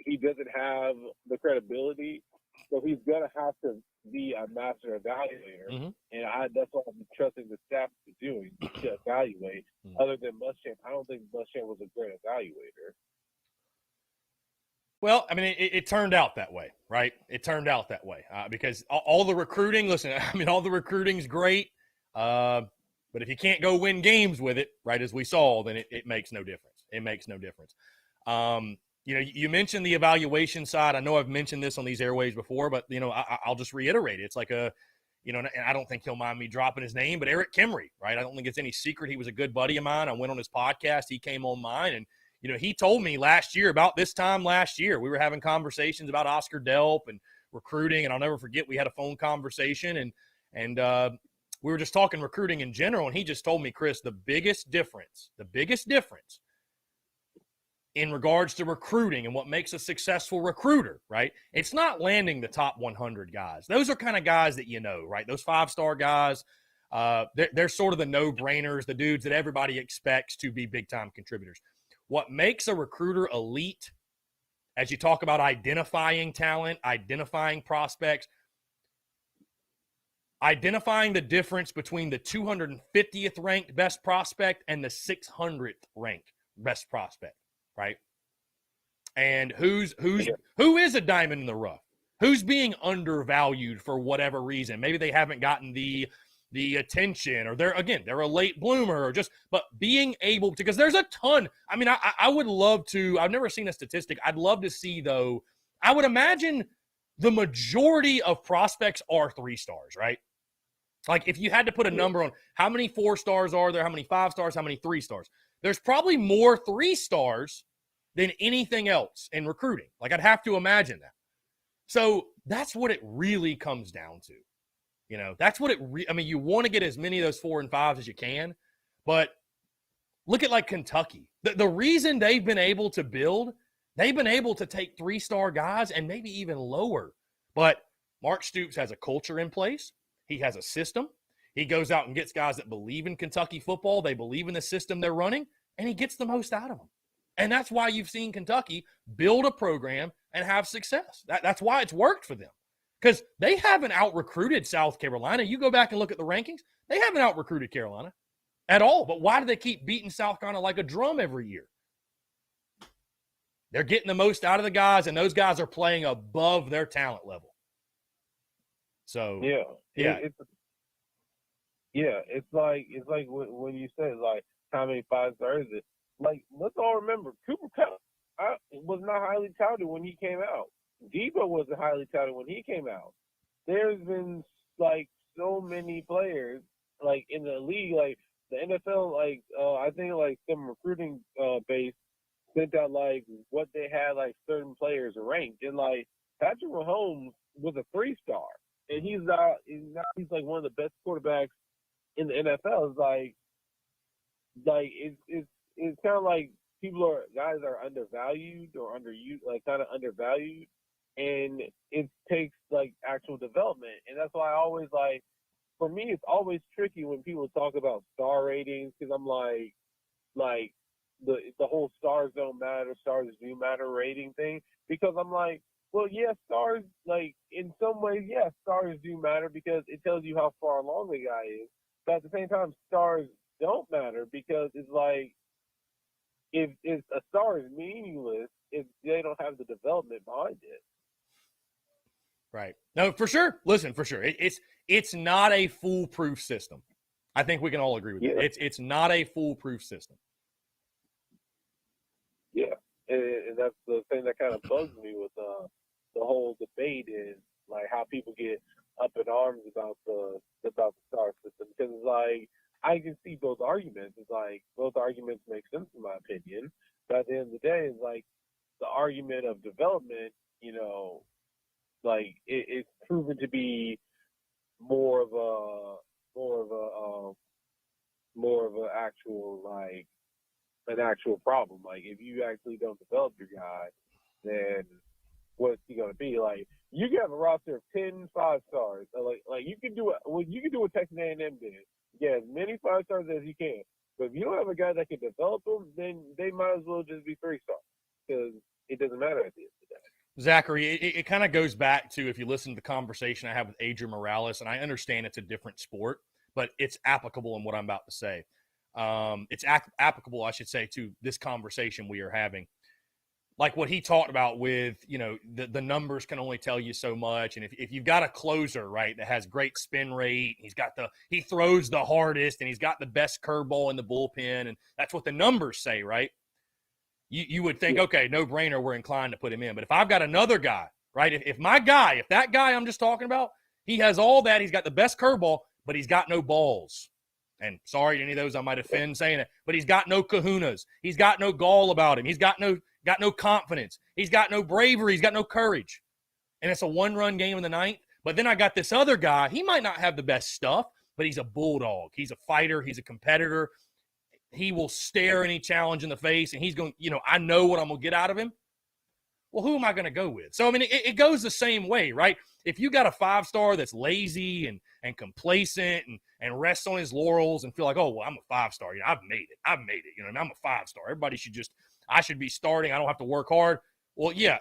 he doesn't have the credibility, so he's gonna have to be a master evaluator, and that's what I'm trusting the staff to do, to evaluate. Other than Muschamp, I don't think Muschamp was a great evaluator. Well, I mean, it turned out that way, right? It turned out that way because all the recruiting, listen, I mean, all the recruiting's great, but if you can't go win games with it, right, as we saw, then it makes no difference. It makes no difference. You mentioned the evaluation side. I know I've mentioned this on these airways before, but, I'll just reiterate it. It's like and I don't think he'll mind me dropping his name, but Eric Kimry, right? I don't think it's any secret. He was a good buddy of mine. I went on his podcast. He came on mine, and he told me last year, about this time last year, we were having conversations about Oscar Delp and recruiting, and I'll never forget we had a phone conversation, and we were just talking recruiting in general, and he just told me, Chris, the biggest difference in regards to recruiting and what makes a successful recruiter, right? It's not landing the top 100 guys. Those are kind of guys that right? Those 5-star guys, they're sort of the no-brainers, the dudes that everybody expects to be big-time contributors. What makes a recruiter elite, as you talk about identifying talent, identifying prospects, identifying the difference between the 250th ranked best prospect and the 600th ranked best prospect, right? And who is a diamond in the rough? Who's being undervalued for whatever reason? Maybe they haven't gotten the attention, or they're a late bloomer, but being able to, because there's a ton. I mean, I would love to, I've never seen a statistic. I'd love to see, though, I would imagine the majority of prospects are 3 stars, right? Like if you had to put a number on how many 4 stars are there, how many 5 stars, how many 3 stars, there's probably more 3 stars than anything else in recruiting. Like I'd have to imagine that. So that's what it really comes down to. That's what you want to get as many of those 4 and 5s as you can, but look at Kentucky. The reason they've been able to build, they've been able to take 3-star guys and maybe even lower. But Mark Stoops has a culture in place. He has a system. He goes out and gets guys that believe in Kentucky football. They believe in the system they're running, and he gets the most out of them. And that's why you've seen Kentucky build a program and have success. That's why it's worked for them. Because they haven't out-recruited South Carolina. You go back and look at the rankings, they haven't out-recruited Carolina at all. But why do they keep beating South Carolina like a drum every year? They're getting the most out of the guys, and those guys are playing above their talent level. So, it's like when you say, how many 5 stars is it? Let's all remember, Cooper Kupp was not highly touted when he came out. Debo wasn't highly touted when he came out. There's been so many players in the league, the NFL, I think some recruiting base sent out what they had certain players ranked, and Patrick Mahomes was a 3-star, and he's like one of the best quarterbacks in the NFL. It's it's kind of like guys are undervalued or underused, like kind of undervalued, and it takes like actual development, and that's why I always like. For me, it's always tricky when people talk about star ratings because I'm like the whole stars don't matter, stars do matter rating thing. Because I'm like, well, yeah, stars, like in some ways, yeah, stars do matter because it tells you how far along the guy is. But at the same time, stars don't matter because it's like if a star is meaningless if they don't have the development behind it. Right. No, for sure. Listen, for sure. It's not a foolproof system. I think we can all agree with that. It's not a foolproof system. Yeah. And that's the thing that kind of bugs me with the whole debate is like how people get up in arms about the star system. Because it's like I can see both arguments. It's like both arguments make sense in my opinion. But at the end of the day, it's like the argument of development, like it's proven to be more of an actual problem. Like if you actually don't develop your guy, then what's he gonna be? Like you can have a roster of 10 5-stars. Like you can do what Texas A&M did. Yeah, as many 5-stars as you can. But if you don't have a guy that can develop them, then they might as well just be 3-stars because it doesn't matter at the end of the day. Zachary, it kind of goes back to if you listen to the conversation I have with Adrian Morales, and I understand it's a different sport, but it's applicable in what I'm about to say. It's applicable, I should say, to this conversation we are having. Like what he talked about with, the numbers can only tell you so much. And if you've got a closer, right, that has great spin rate, he throws the hardest and he's got the best curveball in the bullpen, and that's what the numbers say, right? You would think, okay, no brainer, we're inclined to put him in. But if I've got another guy, right, if that guy I'm just talking about, he has all that, he's got the best curveball, but he's got no balls. And sorry to any of those I might offend saying it, but he's got no kahunas. He's got no gall about him. He's got no confidence. He's got no bravery. He's got no courage. And it's a one-run game in the ninth. But then I got this other guy. He might not have the best stuff, but he's a bulldog. He's a fighter. He's a competitor. He will stare any challenge in the face, and he's going, I know what I'm going to get out of him. Well, who am I going to go with? So, I mean, it goes the same way, right? If you got a 5-star that's lazy and complacent and rests on his laurels and feel like, oh, well, I'm a 5-star. I've made it. I'm a 5-star. Everybody I should be starting. I don't have to work hard. Well, yeah,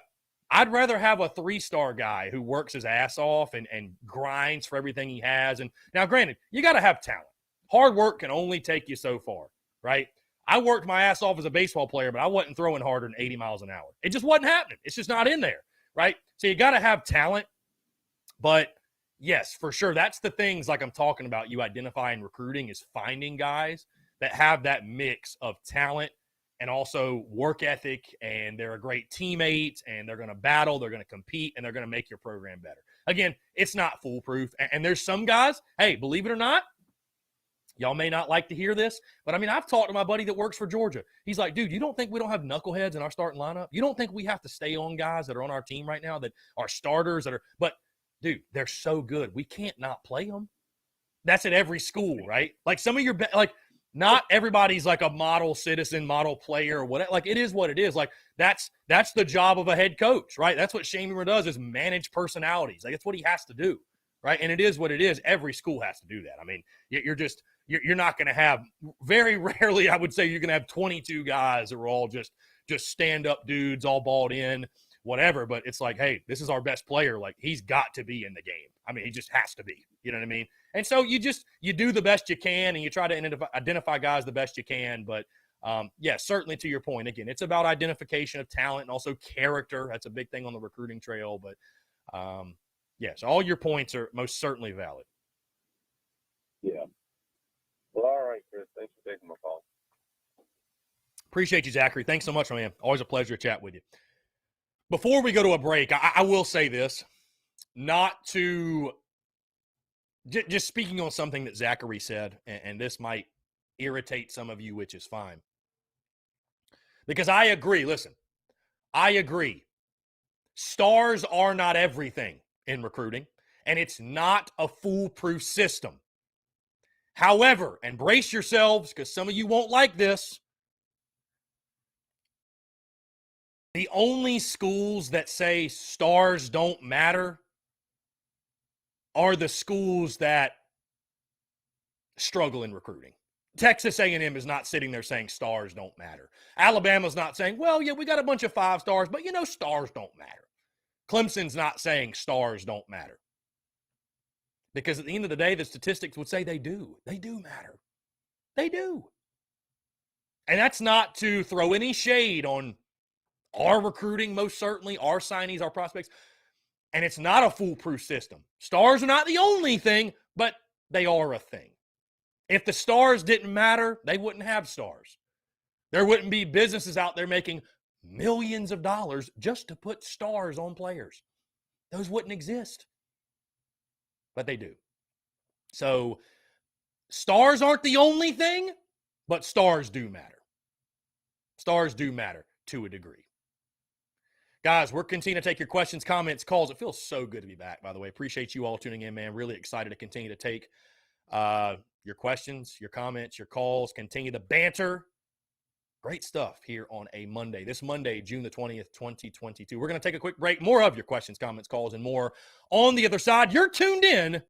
I'd rather have a 3-star guy who works his ass off and grinds for everything he has. And now, granted, you got to have talent. Hard work can only take you so far, right? I worked my ass off as a baseball player, but I wasn't throwing harder than 80 miles an hour. It just wasn't happening. It's just not in there, right? So you got to have talent. But yes, for sure, that's the things like I'm talking about you identify in recruiting is finding guys that have that mix of talent and also work ethic, and they're a great teammate, and they're going to battle, they're going to compete, and they're going to make your program better. Again, it's not foolproof. And there's some guys, hey, believe it or not, y'all may not like to hear this, but I mean, I've talked to my buddy that works for Georgia. He's like, dude, you don't think we don't have knuckleheads in our starting lineup? You don't think we have to stay on guys that are on our team right now that are starters but dude, they're so good. We can't not play them. That's at every school, right? Like some of your, not everybody's like a model citizen, model player or whatever. Like it is what it is. Like that's the job of a head coach, right? That's what Shane Beamer does is manage personalities. Like it's what he has to do, right? And it is what it is. Every school has to do that. I mean, you're not going to have, very rarely, I would say you're going to have 22 guys that are all just stand-up dudes, all balled in, whatever. But it's like, hey, this is our best player. Like he's got to be in the game. I mean, he just has to be. You know what I mean? And so you do the best you can, and you try to identify guys the best you can. But yeah, certainly to your point, again, it's about identification of talent and also character. That's a big thing on the recruiting trail. But yes, all your points are most certainly valid. Yeah. Well, all right, Chris. Thanks for taking my call. Appreciate you, Zachary. Thanks so much, man. Always a pleasure to chat with you. Before we go to a break, I will say this, not to just speaking on something that Zachary said, and this might irritate some of you, which is fine. Because I agree. Listen, I agree. Stars are not everything in recruiting. And it's not a foolproof system. However, and brace yourselves because some of you won't like this, the only schools that say stars don't matter are the schools that struggle in recruiting. Texas A&M is not sitting there saying stars don't matter. Alabama's not saying, well, yeah, we got a bunch of 5 stars, but stars don't matter. Clemson's not saying stars don't matter. Because at the end of the day, the statistics would say they do. They do matter. They do. And that's not to throw any shade on our recruiting, most certainly, our signees, our prospects. And it's not a foolproof system. Stars are not the only thing, but they are a thing. If the stars didn't matter, they wouldn't have stars. There wouldn't be businesses out there making millions of dollars just to put stars on players. Those wouldn't exist. But they do. So stars aren't the only thing, but stars do matter. Stars do matter to a degree. Guys, we're continuing to take your questions, comments, calls. It feels so good to be back, by the way. Appreciate you all tuning in, man. Really excited to continue to take your questions, your comments, your calls, continue the banter. Great stuff here on a Monday. This Monday, June the 20th, 2022. We're going to take a quick break. More of your questions, comments, calls, and more on the other side. You're tuned in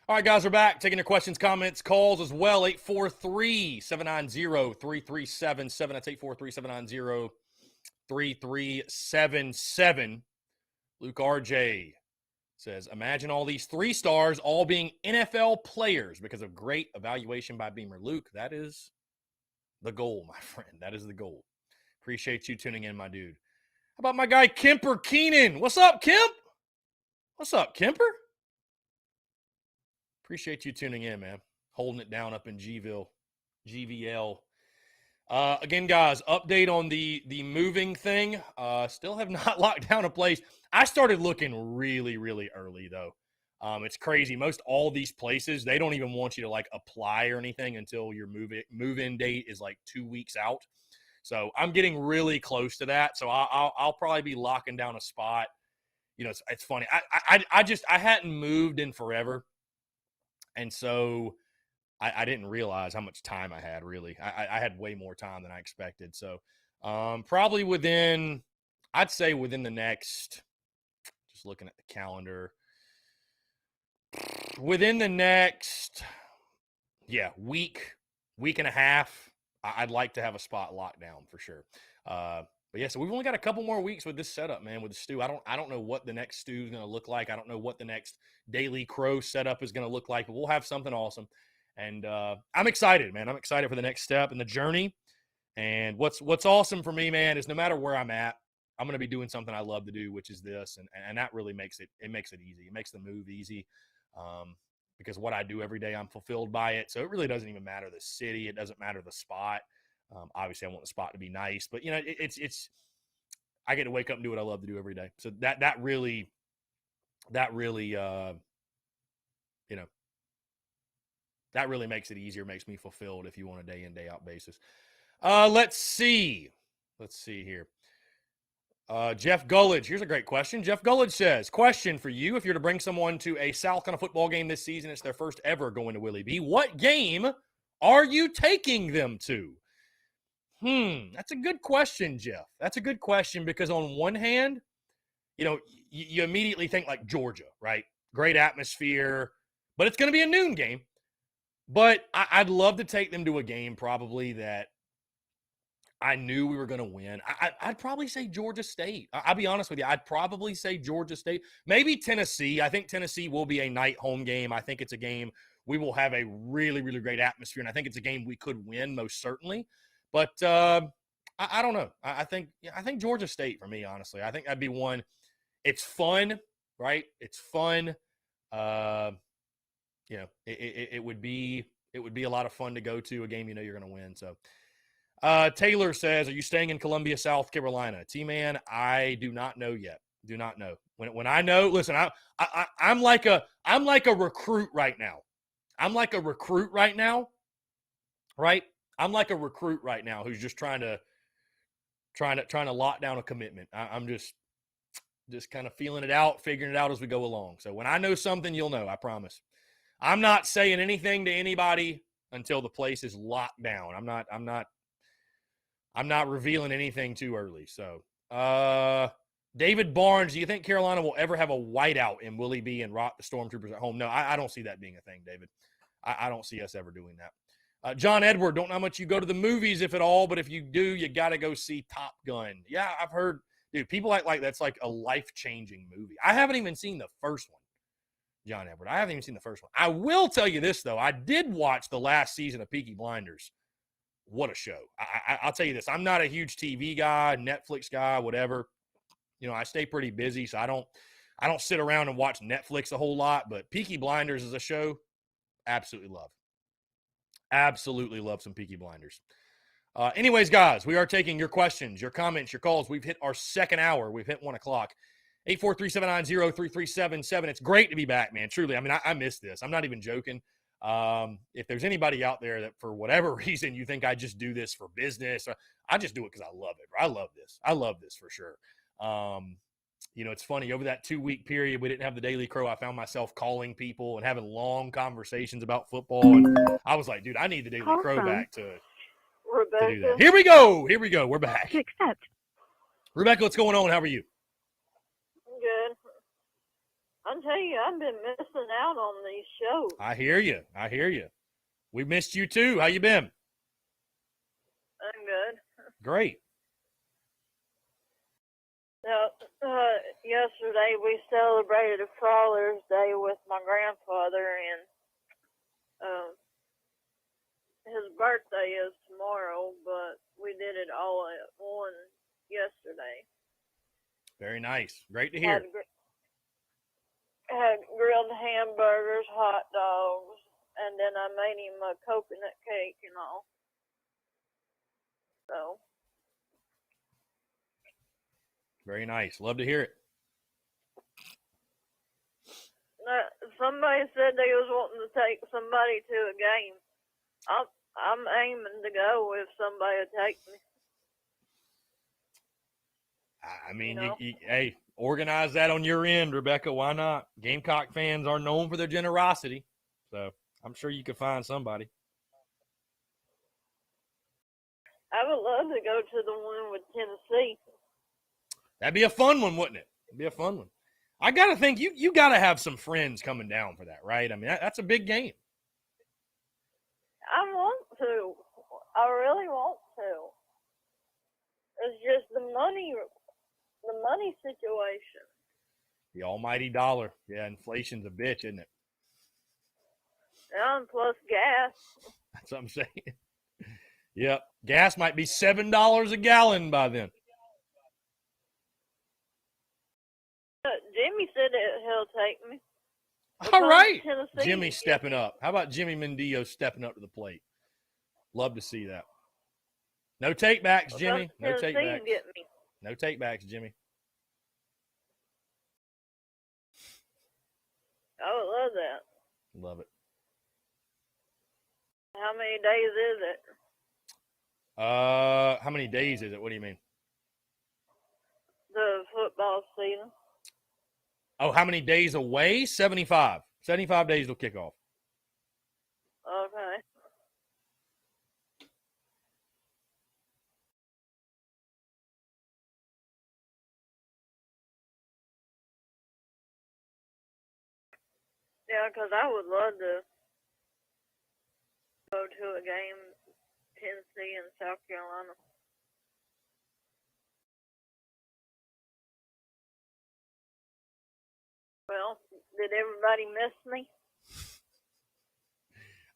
All right, guys, we're back. Taking your questions, comments, calls as well. 843-790-3377. That's 843-790-3377. Luke RJ says, imagine all these 3 stars all being NFL players because of great evaluation by Beamer. Luke, that is the goal, my friend. That is the goal. Appreciate you tuning in, my dude. How about my guy, Kemper Keenan? What's up, Kemp? What's up, Kemper? Appreciate you tuning in, man. Holding it down up in GVL. Again, guys, update on the moving thing. Still have not locked down a place. I started looking really, really early, though. It's crazy. Most all these places, they don't even want you to, like, apply or anything until your move-in date is, like, 2 weeks out. So I'm getting really close to that. So I'll probably be locking down a spot. You know, it's funny. I hadn't moved in forever. And so I didn't realize how much time I had, really. I had way more time than I expected. So probably I'd say within the next, just looking at the calendar, within the next, week and a half, I'd like to have a spot locked down for sure. But yeah, so we've only got a couple more weeks with this setup, man, with the stew. I don't know what the next stew is going to look like. I don't know what the next Daily Crow setup is going to look like, but we'll have something awesome. And I'm excited, man. I'm excited for the next step in the journey. And what's awesome for me, man, is no matter where I'm at, I'm going to be doing something I love to do, which is this. And that really makes it easy. It makes the move easy. Because what I do every day, I'm fulfilled by it. So it really doesn't even matter the city. It doesn't matter the spot. Obviously, I want the spot to be nice, but, you know, it's I get to wake up and do what I love to do every day. So that really, you know, that really makes it easier, makes me fulfilled if you want a day in, day out basis. Let's see here. Jeff Gullidge, here's a great question. Jeff Gullidge says, question for you. If you're to bring someone to a South Carolina football game this season, it's their first ever going to Willie B. What game are you taking them to? That's a good question, Jeff. That's a good question because on one hand, you know, you immediately think like Georgia, right? Great atmosphere, but it's going to be a noon game. But I'd love to take them to a game probably that I knew we were going to win. I'd probably say Georgia State. I'll be honest with you. I'd probably say Georgia State. Maybe Tennessee. I think Tennessee will be a night home game. I think it's a game we will have a really, really great atmosphere, and I think it's a game we could win most certainly. But I don't know. I think Georgia State for me, honestly. I think that'd be one. It's fun, right? It's fun. You know, it would be a lot of fun to go to a game you know you're going to win. So Taylor says, are you staying in Columbia, South Carolina? T-Man, I do not know yet. Do not know. When I know, listen, I'm like a recruit right now. I'm like a recruit right now, right? I'm like a recruit right now who's just trying to lock down a commitment. I'm just kind of feeling it out, figuring it out as we go along. So when I know something, you'll know, I promise. I'm not saying anything to anybody until the place is locked down. I'm not revealing anything too early. So, David Barnes, do you think Carolina will ever have a whiteout in Willie B and rock the Stormtroopers at home? No, I don't see that being a thing, David. I don't see us ever doing that. John Edward, don't know how much you go to the movies, if at all, but if you do, you got to go see Top Gun. Yeah, I've heard, dude, people act like that's like a life-changing movie. I haven't even seen the first one, John Edward. I haven't even seen the first one. I will tell you this, though. I did watch the last season of Peaky Blinders. What a show. I'll tell you this. I'm not a huge TV guy, Netflix guy, whatever. You know, I stay pretty busy, so I don't sit around and watch Netflix a whole lot, but Peaky Blinders is a show absolutely love. Absolutely love some Peaky Blinders. Anyways, guys, we are taking your questions, your comments, your calls. We've hit our second hour. We've hit 1 o'clock. 843-790-3377. It's great to be back, man. Truly. I mean, I miss this. I'm not even joking. If there's anybody out there that for whatever reason you think I just do this for business, I just do it because I love it. I love this. I love this for sure. You know, it's funny, over that 2-week period, we didn't have the Daily Crow. I found myself calling people and having long conversations about football. And I was like, dude, I need the Daily Crow back to do that. Here we go. We're back. To accept. Rebecca, what's going on? How are you? Good. I I'll tell you, I've been missing out on these shows. I hear you. I hear you. We missed you too. How you been? I'm good. Great. Now, yesterday we celebrated Father's Day with my grandfather, and his birthday is tomorrow, but we did it all at one yesterday. Very nice. Great to hear. Had grilled hamburgers, hot dogs, and then I made him a coconut cake and all. So. Very nice. Love to hear it. Somebody said they was wanting to take somebody to a game. I'm aiming to go if somebody will take me. I mean, hey, organize that on your end, Rebecca. Why not? Gamecock fans are known for their generosity, so I'm sure you could find somebody. I would love to go to the one with Tennessee. That'd be a fun one, wouldn't it? It'd be a fun one. I got to think you got to have some friends coming down for that, right? I mean, that's a big game. I want to. I really want to. It's just the money situation. The almighty dollar. Yeah, inflation's a bitch, isn't it? And plus gas. That's what I'm saying. Yep. Gas might be $7 a gallon by then. Jimmy said that he'll take me. All right. Tennessee. Jimmy's stepping up. How about Jimmy Mendillo stepping up to the plate? Love to see that. No takebacks, Jimmy. No takebacks. Get me. No takebacks, Jimmy. I would love that. Love it. How many days is it? How many days is it? What do you mean? The football season. Oh, how many days away? 75. 75 days till kickoff. Okay. Yeah, because I would love to go to a game, Tennessee and South Carolina. Well, did everybody miss me?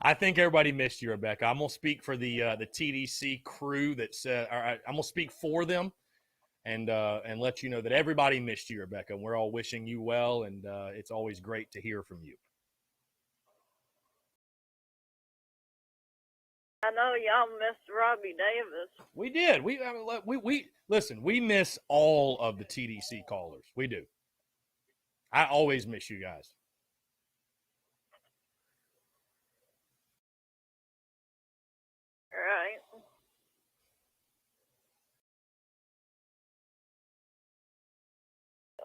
I think everybody missed you, Rebecca. I'm gonna speak for the TDC crew I'm gonna speak for them and let you know that everybody missed you, Rebecca. And we're all wishing you well, and it's always great to hear from you. I know y'all missed Robbie Davis. We did. We listen. We miss all of the TDC callers. We do. I always miss you guys. Right.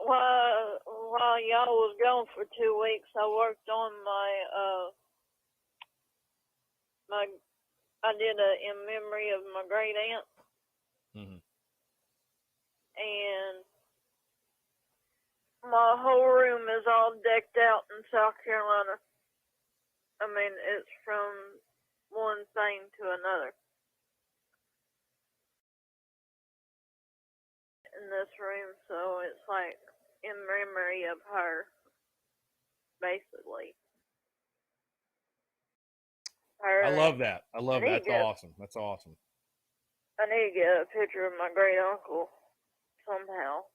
While y'all was gone for 2 weeks, I worked on I did a in memory of my great aunt. Mm-hmm. And my whole room is all decked out in South Carolina. I mean, it's from one thing to another. In this room, so it's like in memory of her, basically. Her, I love that. I love that. That's awesome. That's awesome. I need to get a picture of my great uncle somehow.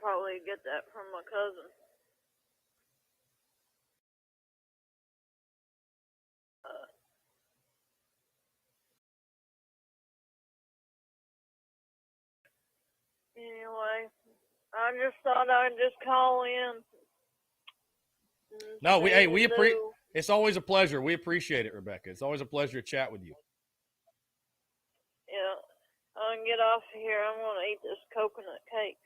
Probably get that from my cousin. Anyway, I just thought I'd just call in. No, it's always a pleasure. We appreciate it, Rebecca. It's always a pleasure to chat with you. Yeah, I can get off of here. I'm gonna eat this coconut cake.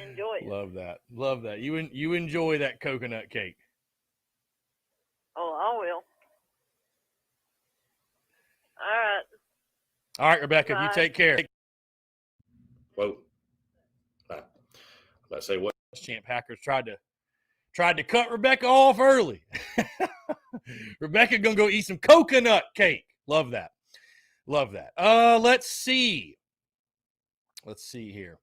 Enjoy it. Love that. Love that. You enjoy that coconut cake. Oh, I will. All right. All right, Rebecca. Bye. You take care. Whoa. Let's say what champ Packers tried to cut Rebecca off early. Rebecca gonna go eat some coconut cake. Love that. Love that. Let's see. Let's see here.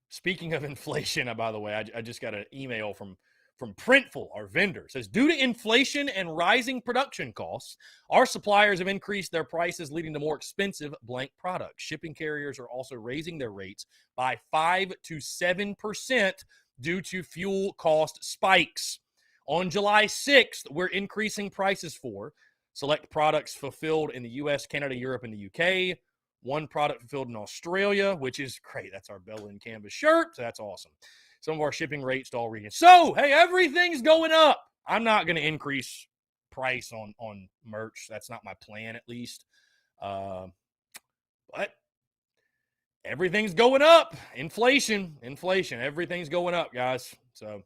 Speaking of inflation, by the way, I just got an email from Printful, our vendor. It says, due to inflation and rising production costs, our suppliers have increased their prices, leading to more expensive blank products. Shipping carriers are also raising their rates by 5 to 7% due to fuel cost spikes. On July 6th, we're increasing prices for select products fulfilled in the U.S., Canada, Europe, and the U.K., one product fulfilled in Australia, which is great. That's our Bella and Canvas shirt, so that's awesome. Some of our shipping rates to all regions. So, hey, everything's going up. I'm not going to increase price on merch. That's not my plan, at least. But everything's going up. Inflation. Everything's going up, guys. So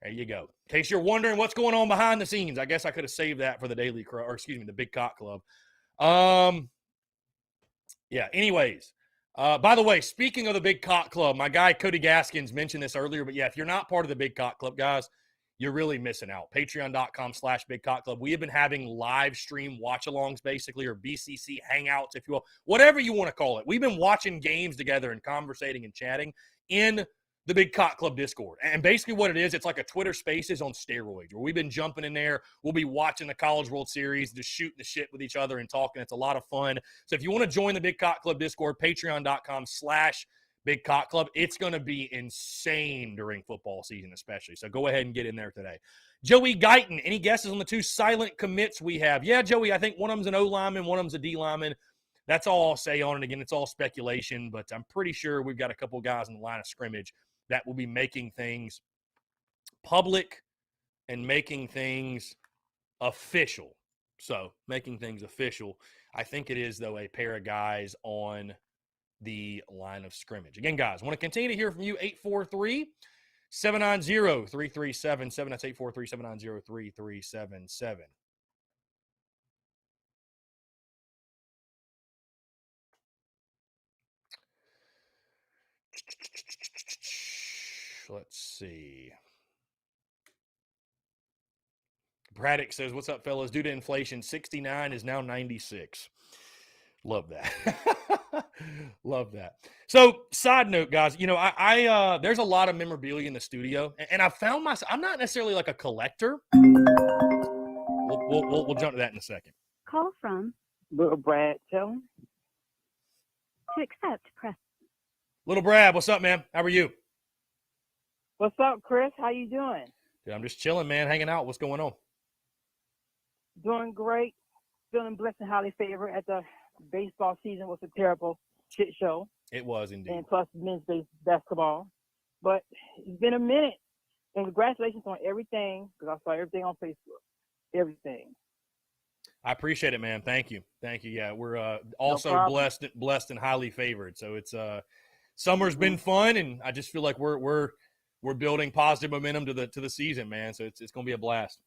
there you go. In case you're wondering what's going on behind the scenes, I guess I could have saved that for the the Big Cock Club. Yeah, anyways. By the way, speaking of the Big Cock Club, my guy Cody Gaskins mentioned this earlier, but yeah, if you're not part of the Big Cock Club, guys, you're really missing out. Patreon.com/Big Cock Club. We have been having live stream watch-alongs, basically, or BCC hangouts, if you will, whatever you want to call it. We've been watching games together and conversating and chatting in the Big Cock Club Discord. And basically what it is, it's like a Twitter Spaces on steroids, where we've been jumping in there. We'll be watching the College World Series, just shooting the shit with each other and talking. It's a lot of fun. So if you want to join the Big Cock Club Discord, patreon.com/Big Cock Club. It's going to be insane during football season, especially. So go ahead and get in there today. Joey Guyton, any guesses on the two silent commits we have? Yeah, Joey, I think one of them's an O lineman, one of them's a D lineman. That's all I'll say on it. Again, it's all speculation, but I'm pretty sure we've got a couple guys in the line of scrimmage that will be making things public and making things official. So, making things official. I think it is, though, a pair of guys on the line of scrimmage. Again, guys, I want to continue to hear from you. 843-790-3377. That's 843-790-3377. Let's see. Braddock says, what's up, fellas? Due to inflation, 69 is now 96. Love that. Love that. So, side note, guys, you know, I there's a lot of memorabilia in the studio, and I found myself, I'm not necessarily like a collector. We'll jump to that in a second. Call from Little Brad, tell him. to accept, press. Little Brad, what's up, man? How are you? What's up, Chris? How you doing? Dude, I'm just chilling, man, hanging out. What's going on? Doing great. Feeling blessed and highly favored. At the baseball season was a terrible shit show. It was indeed. And plus men's basketball. But it's been a minute. And congratulations on everything, because I saw everything on Facebook. Everything. I appreciate it, man. Thank you. Thank you. Yeah, we're also blessed and highly favored. So it's summer's been fun, and I just feel like we're building positive momentum to the season, man. So it's going to be a blast.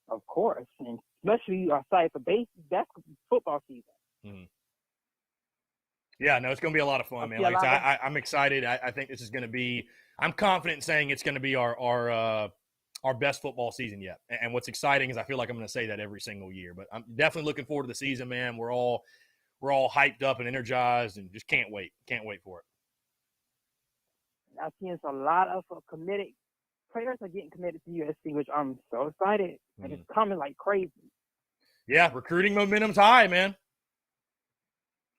Of course, and especially aside for basketball football season. Mm-hmm. Yeah, no, it's going to be a lot of fun, man. Like I'm excited. I think this is going to be. I'm confident in saying it's going to be our best football season yet. And what's exciting is I feel like I'm going to say that every single year. But I'm definitely looking forward to the season, man. We're all hyped up and energized, and just can't wait. Can't wait for it. I've seen a lot of committed players are getting committed to USC, which I'm so excited. And it's coming like crazy. Yeah, recruiting momentum's high, man.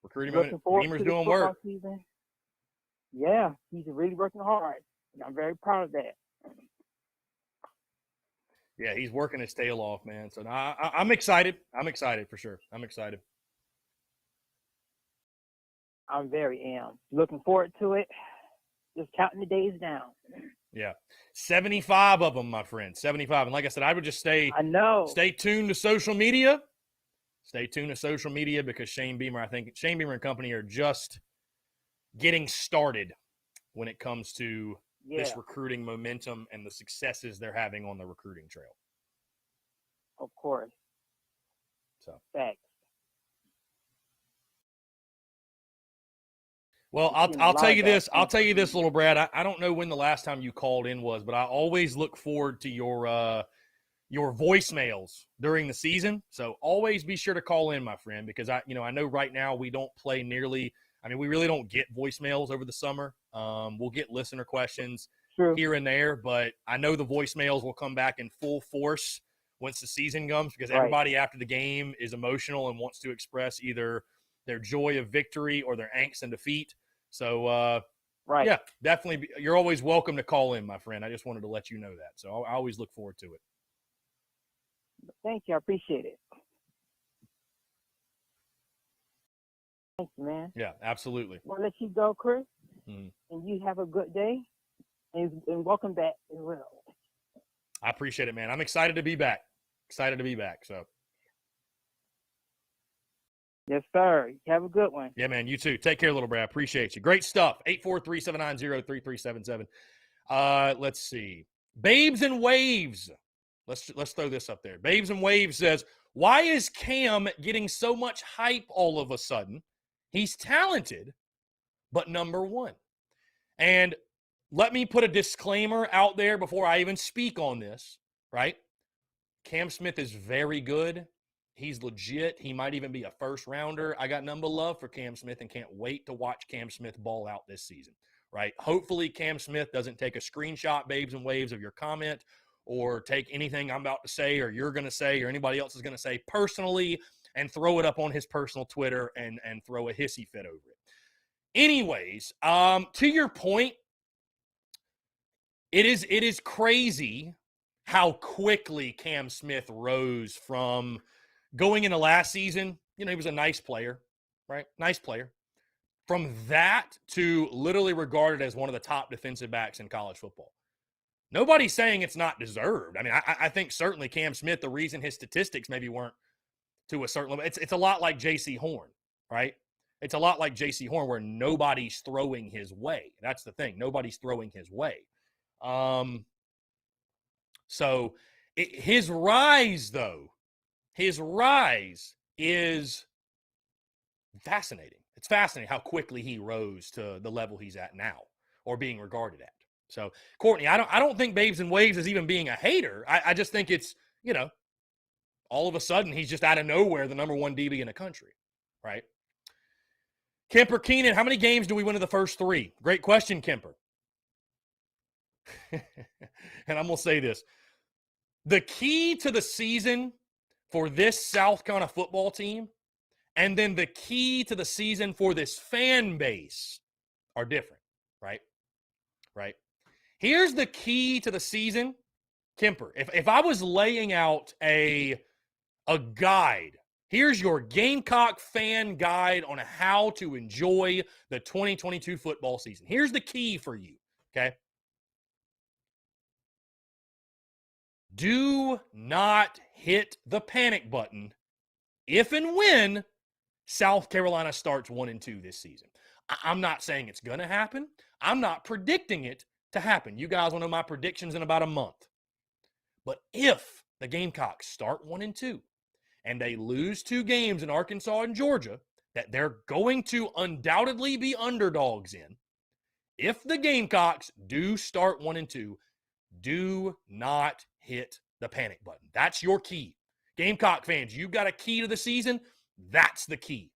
Recruiting momentum. Beamer's doing work. Season. Yeah, he's really working hard. And I'm very proud of that. Yeah, he's working his tail off, man. So I'm excited. I'm excited for sure. I'm excited. I'm very looking forward to it. Just counting the days down. Yeah. 75 of them, my friend. 75. And like I said, I would just stay tuned to social media. Stay tuned to social media, because Shane Beamer and company are just getting started when it comes to this recruiting momentum and the successes they're having on the recruiting trail. Of course. So Thanks. Well, It's getting a I'll lot tell of you that. this. I'll tell you this, little Brad. I don't know when the last time you called in was, but I always look forward to your voicemails during the season. So always be sure to call in, my friend, because I know right now we don't play nearly. I mean, we really don't get voicemails over the summer. We'll get listener questions True. here and there, but I know the voicemails will come back in full force once the season comes, because Right. everybody after the game is emotional and wants to express either their joy of victory or their angst and defeat. So, Right. yeah, definitely. You're always welcome to call in, my friend. I just wanted to let you know that. So I always look forward to it. Thank you. I appreciate it. Thank you, man. Yeah, absolutely. Well, let you go, Chris, Mhm. and you have a good day, and welcome back as well. I appreciate it, man. I'm excited to be back. So, Yes, sir. You have a good one. yeah, man, you too. Take care, little Brad. Appreciate you. Great stuff. 843-790-3377. Let's see. Babes and Waves. Let's throw this up there. Babes and Waves says, why is Cam getting so much hype all of a sudden? He's talented, but number one. And let me put a disclaimer out there before I even speak on this, right? Cam Smith is very good. He's legit. He might even be a first rounder. I got nothing but love for Cam Smith and can't wait to watch Cam Smith ball out this season, right? Hopefully Cam Smith doesn't take a screenshot, Babes and Waves, of your comment, or take anything I'm about to say or you're going to say or anybody else is going to say personally and throw it up on his personal Twitter and throw a hissy fit over it. Anyways, to your point, it is crazy how quickly Cam Smith rose from going into last season. You know, he was a nice player, right? Nice player. From that to literally regarded as one of the top defensive backs in college football. Nobody's saying it's not deserved. I mean, I think certainly Cam Smith, the reason his statistics maybe weren't to a certain level, it's a lot like J.C. Horn, right? It's a lot like J.C. Horn where nobody's throwing his way. That's the thing. Nobody's throwing his way. So his rise, though, his rise is fascinating. It's fascinating how quickly he rose to the level he's at now or being regarded at. So, Courtney, I don't think Babes and Waves is even being a hater. I just think it's, all of a sudden he's just out of nowhere the number one DB in the country, right? Kemper Keenan, how many games do we win in the first 3? Great question, Kemper. And I'm going to say this. The key to the season for this South Carolina football team and then the key to the season for this fan base are different, right? Right. Here's the key to the season, Kemper. If I was laying out a guide, here's your Gamecock fan guide on how to enjoy the 2022 football season. Here's the key for you, okay? Do not hit the panic button if and when South Carolina starts 1-2 this season. I'm not saying it's going to happen. I'm not predicting it to happen. You guys will know my predictions in about a month. But if the Gamecocks start 1-2 and they lose 2 games in Arkansas and Georgia that they're going to undoubtedly be underdogs in, if the Gamecocks do start 1-2, do not hit the panic button. That's your key. Gamecock fans, you've got a key to the season. That's the key.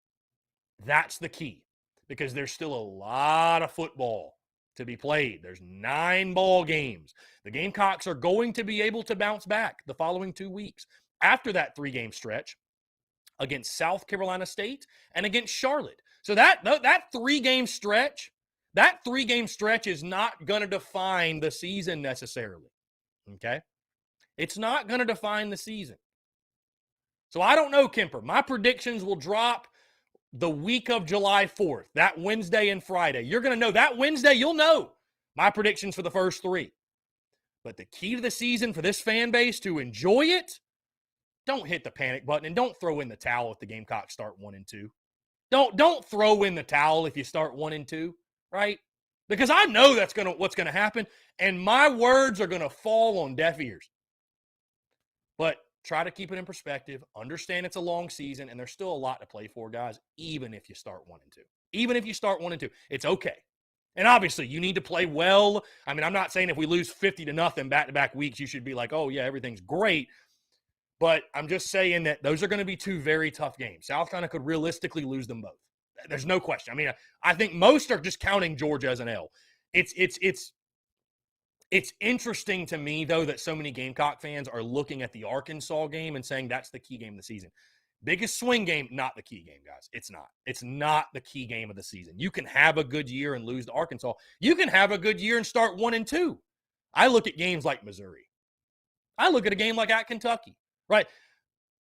That's the key. Because there's still a lot of football to be played. There's 9 ball games. The Gamecocks are going to be able to bounce back the following 2 weeks after that 3-game stretch against South Carolina State and against Charlotte. So that 3-game stretch, is not going to define the season necessarily. Okay? It's not going to define the season. So I don't know, Kemper. My predictions will drop the week of July 4th, that Wednesday and Friday. You're going to know that Wednesday, you'll know my predictions for the first 3. But the key to the season for this fan base to enjoy it, don't hit the panic button and don't throw in the towel if the Gamecocks start 1-2. Don't throw in the towel if you start 1-2, right? Because I know that's what's going to happen, and my words are going to fall on deaf ears. But try to keep it in perspective. Understand it's a long season, and there's still a lot to play for, guys, even if you start 1-2. Even if you start 1-2, it's okay. And obviously, you need to play well. I mean, I'm not saying if we lose 50-0 back-to-back weeks, you should be like, oh, yeah, everything's great. But I'm just saying that those are going to be two very tough games. South Carolina could realistically lose them both. There's no question. I mean, I think most are just counting Georgia as an L. It's interesting to me, though, that so many Gamecock fans are looking at the Arkansas game and saying that's the key game of the season. Biggest swing game, not the key game, guys. It's not. It's not the key game of the season. You can have a good year and lose to Arkansas. You can have a good year and start 1-2. I look at games like Missouri. I look at a game like at Kentucky, right?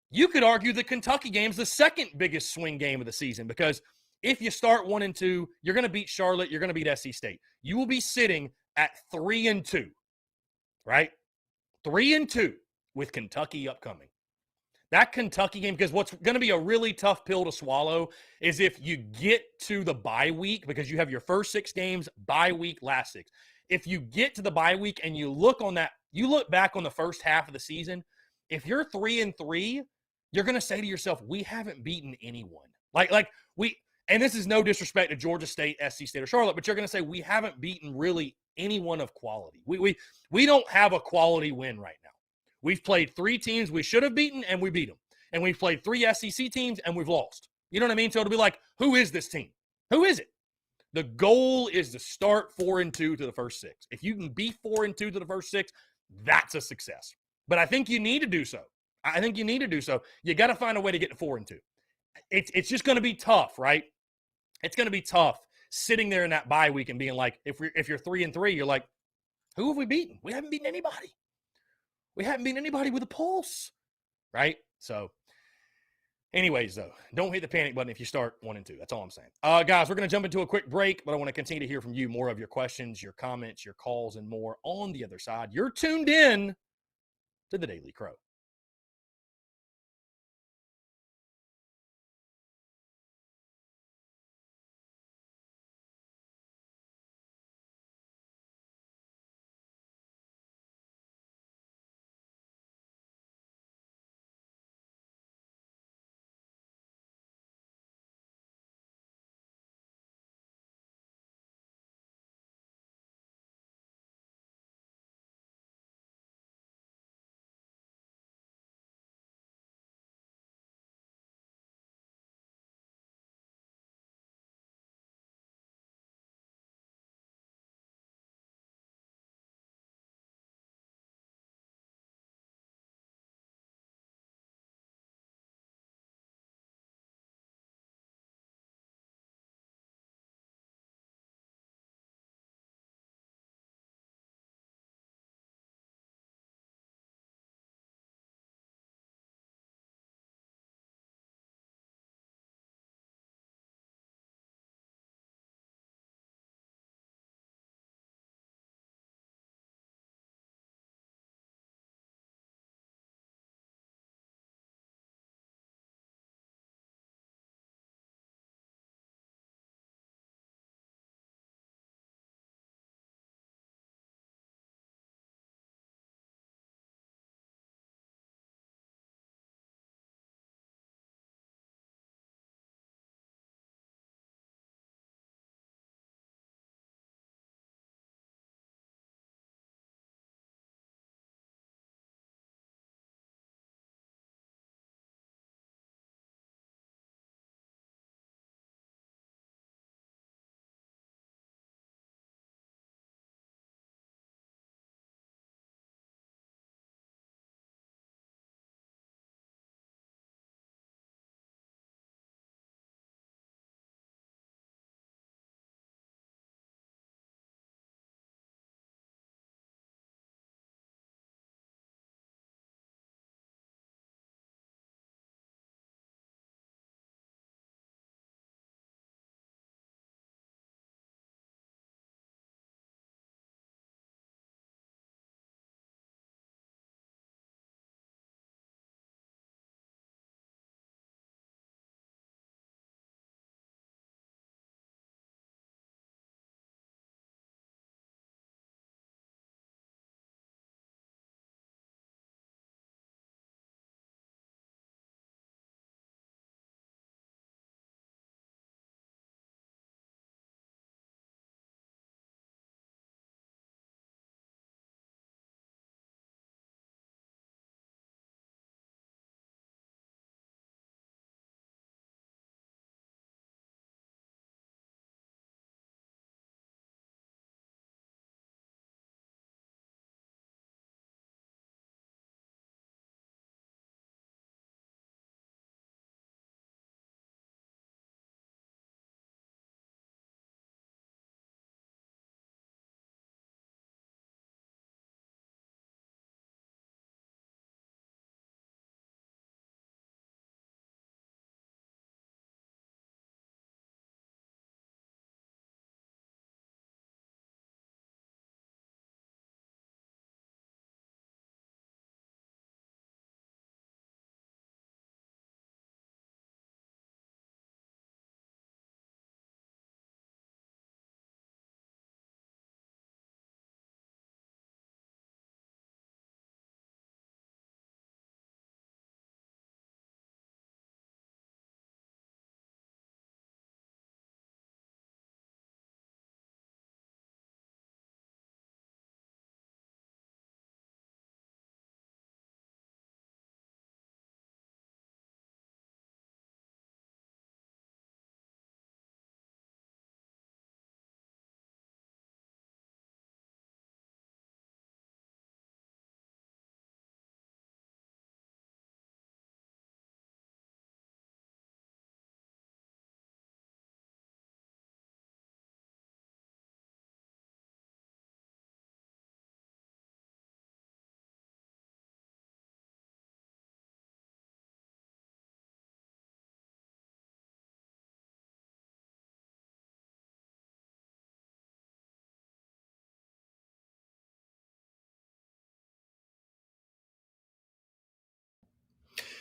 You could argue the Kentucky game's the second biggest swing game of the season because if you start 1-2, you're going to beat Charlotte, you're going to beat SC State. You will be sitting at 3-2, right? 3-2 with Kentucky upcoming. That Kentucky game, because what's going to be a really tough pill to swallow is if you get to the bye week, because you have your first 6 games, bye week, last 6. If you get to the bye week and you look back on the first half of the season, if you're 3-3, you're going to say to yourself, we haven't beaten anyone. And this is no disrespect to Georgia State, SC State, or Charlotte, but you're going to say we haven't beaten really anyone of quality. We don't have a quality win right now. We've played 3 teams we should have beaten, and we beat them. And we've played 3 SEC teams, and we've lost. You know what I mean? So it'll be like, who is this team? Who is it? The goal is to start 4-2 to the first 6. If you can be 4-2 to the first 6, that's a success. But I think you need to do so. You got to find a way to get to 4-2. It's just going to be tough, right? It's going to be tough sitting there in that bye week and being like, if you're 3-3, you're like, who have we beaten? We haven't beaten anybody. We haven't beaten anybody with a pulse, right? So, anyways, though, don't hit the panic button if you start 1-2. That's all I'm saying. Guys, we're going to jump into a quick break, but I want to continue to hear from you, more of your questions, your comments, your calls, and more on the other side. You're tuned in to the Daily Crow.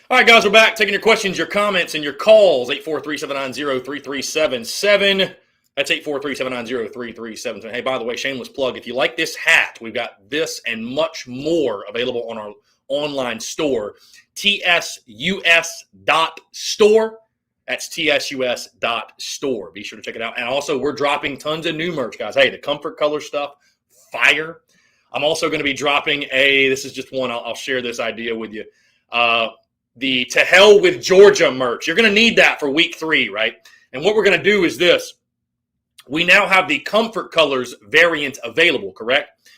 All right, guys, we're back taking your questions, your comments, and your calls. 843-790-3377. That's 843-790-3377. Hey, by the way, shameless plug, if you like this hat, we've got this and much more available on our online store, tsus.store. That's tsus.store. Be sure to check it out. And also, we're dropping tons of new merch, guys. Hey, the Comfort Color stuff, fire. I'm also going to be dropping this is just one, I'll share this idea with you. The To Hell with Georgia merch. You're going to need that for week 3, right? And what we're going to do is this. We now have the Comfort Colors variant available, correct?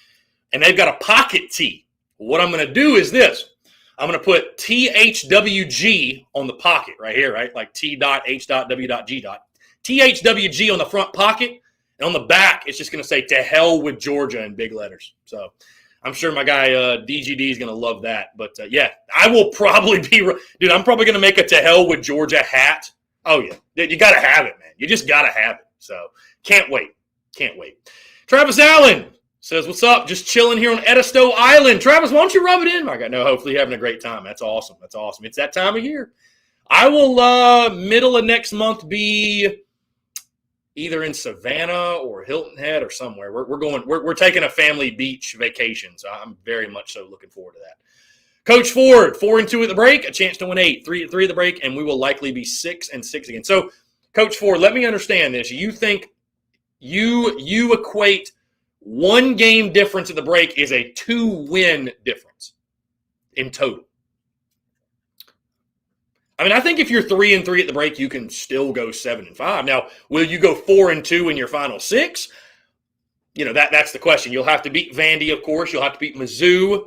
And they've got a pocket tee. What I'm going to do is this. I'm going to put THWG on the pocket right here, right? Like T.H.W.G. THWG on the front pocket. And on the back, it's just going to say To Hell with Georgia in big letters. So I'm sure my guy DGD is going to love that. But, yeah, I will probably be – dude, I'm probably going to make a To Hell with Georgia hat. Oh, yeah. You got to have it, man. You just got to have it. So can't wait. Can't wait. Travis Allen says, what's up? Just chilling here on Edisto Island. Travis, why don't you rub it in? I got no, hopefully you're having a great time. That's awesome. That's awesome. It's that time of year. I will middle of next month be either in Savannah or Hilton Head or somewhere. We're taking a family beach vacation, so I'm very much so looking forward to that. Coach Ford, 4-2 at the break, a chance to win 8, 3-3 at the break, and we will likely be 6-6 again. So, Coach Ford, let me understand this. You think you equate one game difference at the break is a 2-win difference in total? I mean, I think if you're 3-3 at the break, you can still go 7-5. Now, will you go 4-2 in your final 6? You know, that's the question. You'll have to beat Vandy, of course. You'll have to beat Mizzou.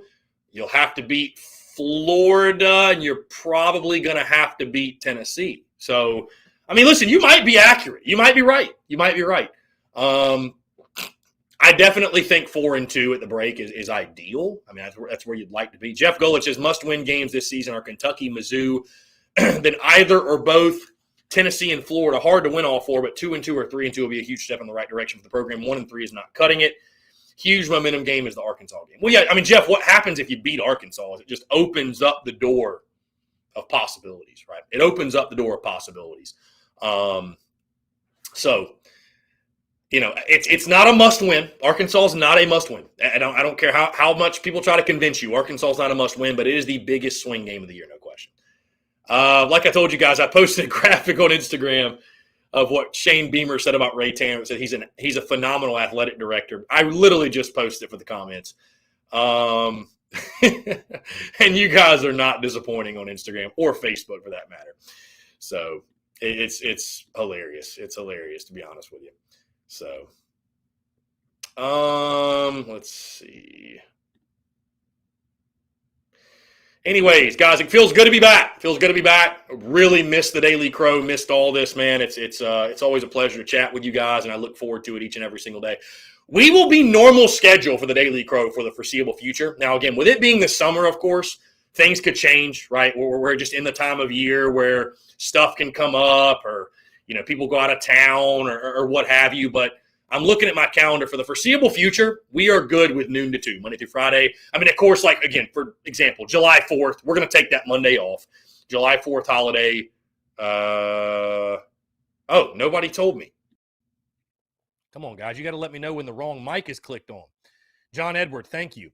You'll have to beat Florida, and you're probably going to have to beat Tennessee. So, I mean, listen, you might be accurate. You might be right. You might be right. I definitely think 4-2 at the break is ideal. I mean, that's where you'd like to be. Jeff Gulich says must-win games this season are Kentucky, Mizzou, then either or both Tennessee and Florida. Hard to win all 4, but 2-2 or 3-2 will be a huge step in the right direction for the program. 1-3 is not cutting it. Huge momentum game is the Arkansas game. Well, yeah, I mean, Jeff, what happens if you beat Arkansas is it just opens up the door of possibilities, right? It opens up the door of possibilities. So, you know, it's not a must-win. Arkansas is not a must-win. I don't care how much people try to convince you. Arkansas is not a must-win, but it is the biggest swing game of the year, no question. Like I told you guys, I posted a graphic on Instagram of what Shane Beamer said about Ray Tanner. It said he's a phenomenal athletic director. I literally just posted it for the comments. And you guys are not disappointing on Instagram or Facebook for that matter. So it's hilarious. It's hilarious, to be honest with you. So, let's see. Anyways, guys, it feels good to be back. Really missed the Daily Crow, missed all this, man. It's always a pleasure to chat with you guys, and I look forward to it each and every single day. We will be normal schedule for the Daily Crow for the foreseeable future. Now, again, with it being the summer, of course, things could change, right? We're just in the time of year where stuff can come up, or people go out of town or what have you. But I'm looking at my calendar for the foreseeable future. We are good with noon to 2, Monday through Friday. I mean, of course, like, again, for example, July 4th, we're going to take that Monday off. July 4th holiday. Nobody told me. Come on, guys. You got to let me know when the wrong mic is clicked on. John Edward, thank you.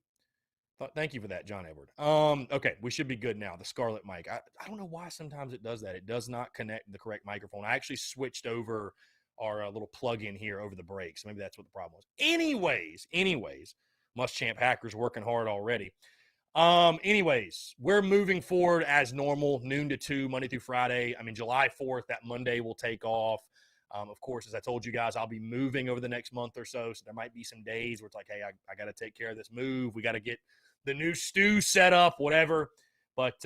Thank you for that, John Edward. Okay, we should be good now. The Scarlet mic. I don't know why sometimes it does that. It does not connect the correct microphone. I actually switched over our little plug-in here over the break, so maybe that's what the problem was. Anyways, Muschamp Hackers working hard already. Anyways, we're moving forward as normal, noon to 2, Monday through Friday. I mean, July 4th, that Monday will take off. Of course, as I told you guys, I'll be moving over the next month or so there might be some days where it's like, hey, I got to take care of this move. We got to get the new stew set up, whatever. But,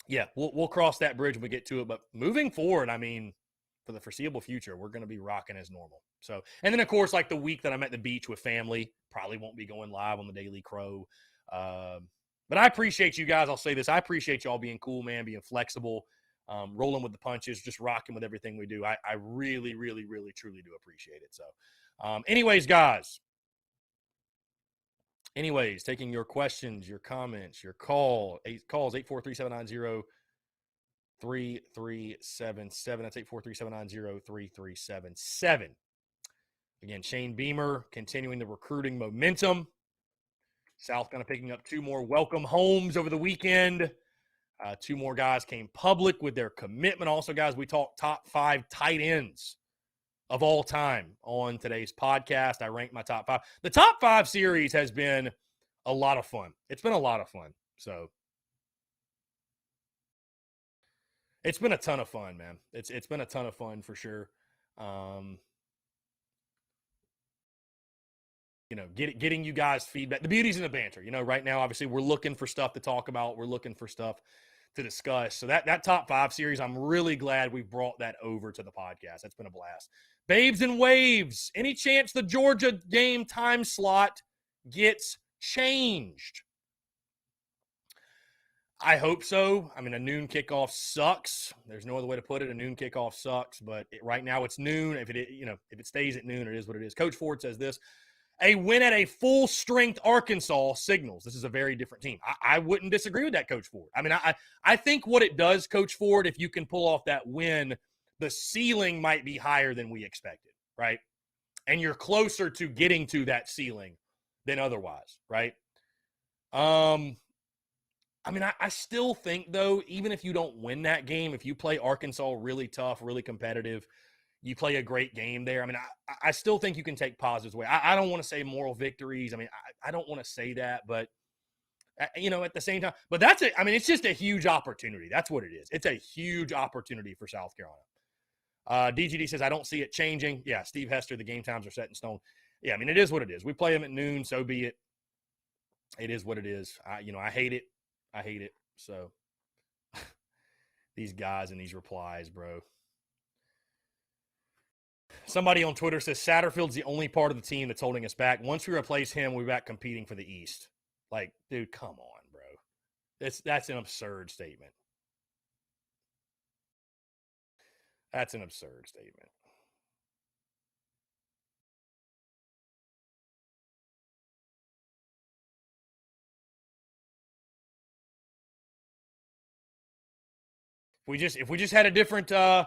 yeah, we'll cross that bridge when we get to it. But moving forward, I mean, for the foreseeable future, we're going to be rocking as normal. So, and then, of course, like the week that I'm at the beach with family, probably won't be going live on the Daily Crow. But I appreciate you guys. I'll say this. I appreciate y'all being cool, man, being flexible, rolling with the punches, just rocking with everything we do. I really, really, really, truly do appreciate it. So, anyways, guys, Anyways, taking your questions, your comments, your calls, 843-790-3377. That's 843-790-3377. Again, Shane Beamer continuing the recruiting momentum. South kind of picking up 2 more welcome homes over the weekend. 2 more guys came public with their commitment. Also, guys, we talked top 5 tight ends of all time on today's podcast. I ranked my top 5. The top 5 series has been a lot of fun. It's been a lot of fun. So it's been a ton of fun, man. It's been a ton of fun for sure. Getting you guys feedback. The beauty's in the banter. Right now, obviously, we're looking for stuff to talk about. We're looking for stuff to discuss. So that top 5 series, I'm really glad we brought that over to the podcast. That's been a blast. Babes and Waves, any chance the Georgia game time slot gets changed? I hope so. I mean, a noon kickoff sucks. There's no other way to put it. A noon kickoff sucks, but right now it's noon. If it stays at noon, it is what it is. Coach Ford says this: a win at a full-strength Arkansas signals this is a very different team. I wouldn't disagree with that, Coach Ford. I mean, I think what it does, Coach Ford, if you can pull off that win, the ceiling might be higher than we expected, right? And you're closer to getting to that ceiling than otherwise, right? I mean, I still think, though, even if you don't win that game, if you play Arkansas really tough, really competitive, you play a great game there. I mean, I still think you can take positives away. I don't want to say moral victories. I mean, I don't want to say that, but, at the same time. But that's it. I mean, it's just a huge opportunity. That's what it is. It's a huge opportunity for South Carolina. DGD says, I don't see it changing. Yeah, Steve Hester, the game times are set in stone. Yeah, I mean, it is what it is. We play them at noon, so be it. It is what it is. I hate it. I hate it. So these guys and these replies, bro. Somebody on Twitter says Satterfield's the only part of the team that's holding us back. Once we replace him, we're back competing for the East. Like, dude, come on, bro. That's an absurd statement. That's an absurd statement. If we just had a different OC,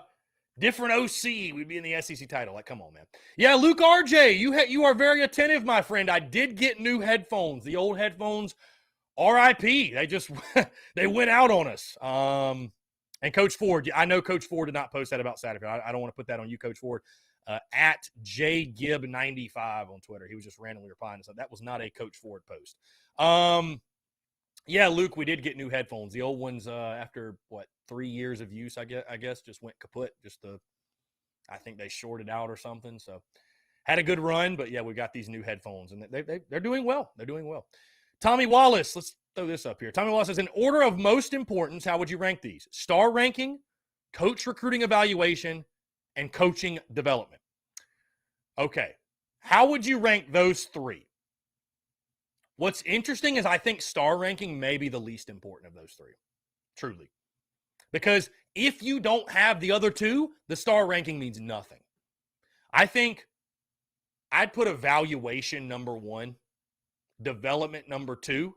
we'd be in the SEC title. Like, come on, man. Yeah, Luke RJ, you are very attentive, my friend. I did get new headphones. The old headphones, RIP. They went out on us. And Coach Ford, I know Coach Ford did not post that about Satterfield. I don't want to put that on you, Coach Ford. At JGib95 on Twitter. He was just randomly replying. So that was not a Coach Ford post. Yeah, Luke, we did get new headphones. The old ones, after 3 years of use, I guess, just went kaput. I think they shorted out or something. So had a good run, but yeah, we got these new headphones, and they're doing well. They're doing well. Tommy Wallace, let's throw this up here. Tommy Wallace says, in order of most importance, how would you rank these? Star ranking, coach recruiting evaluation, and coaching development. Okay, how would you rank those 3? What's interesting is I think star ranking may be the least important of those 3, truly. Because if you don't have the other 2, the star ranking means nothing. I think I'd put evaluation number 1, development number 2,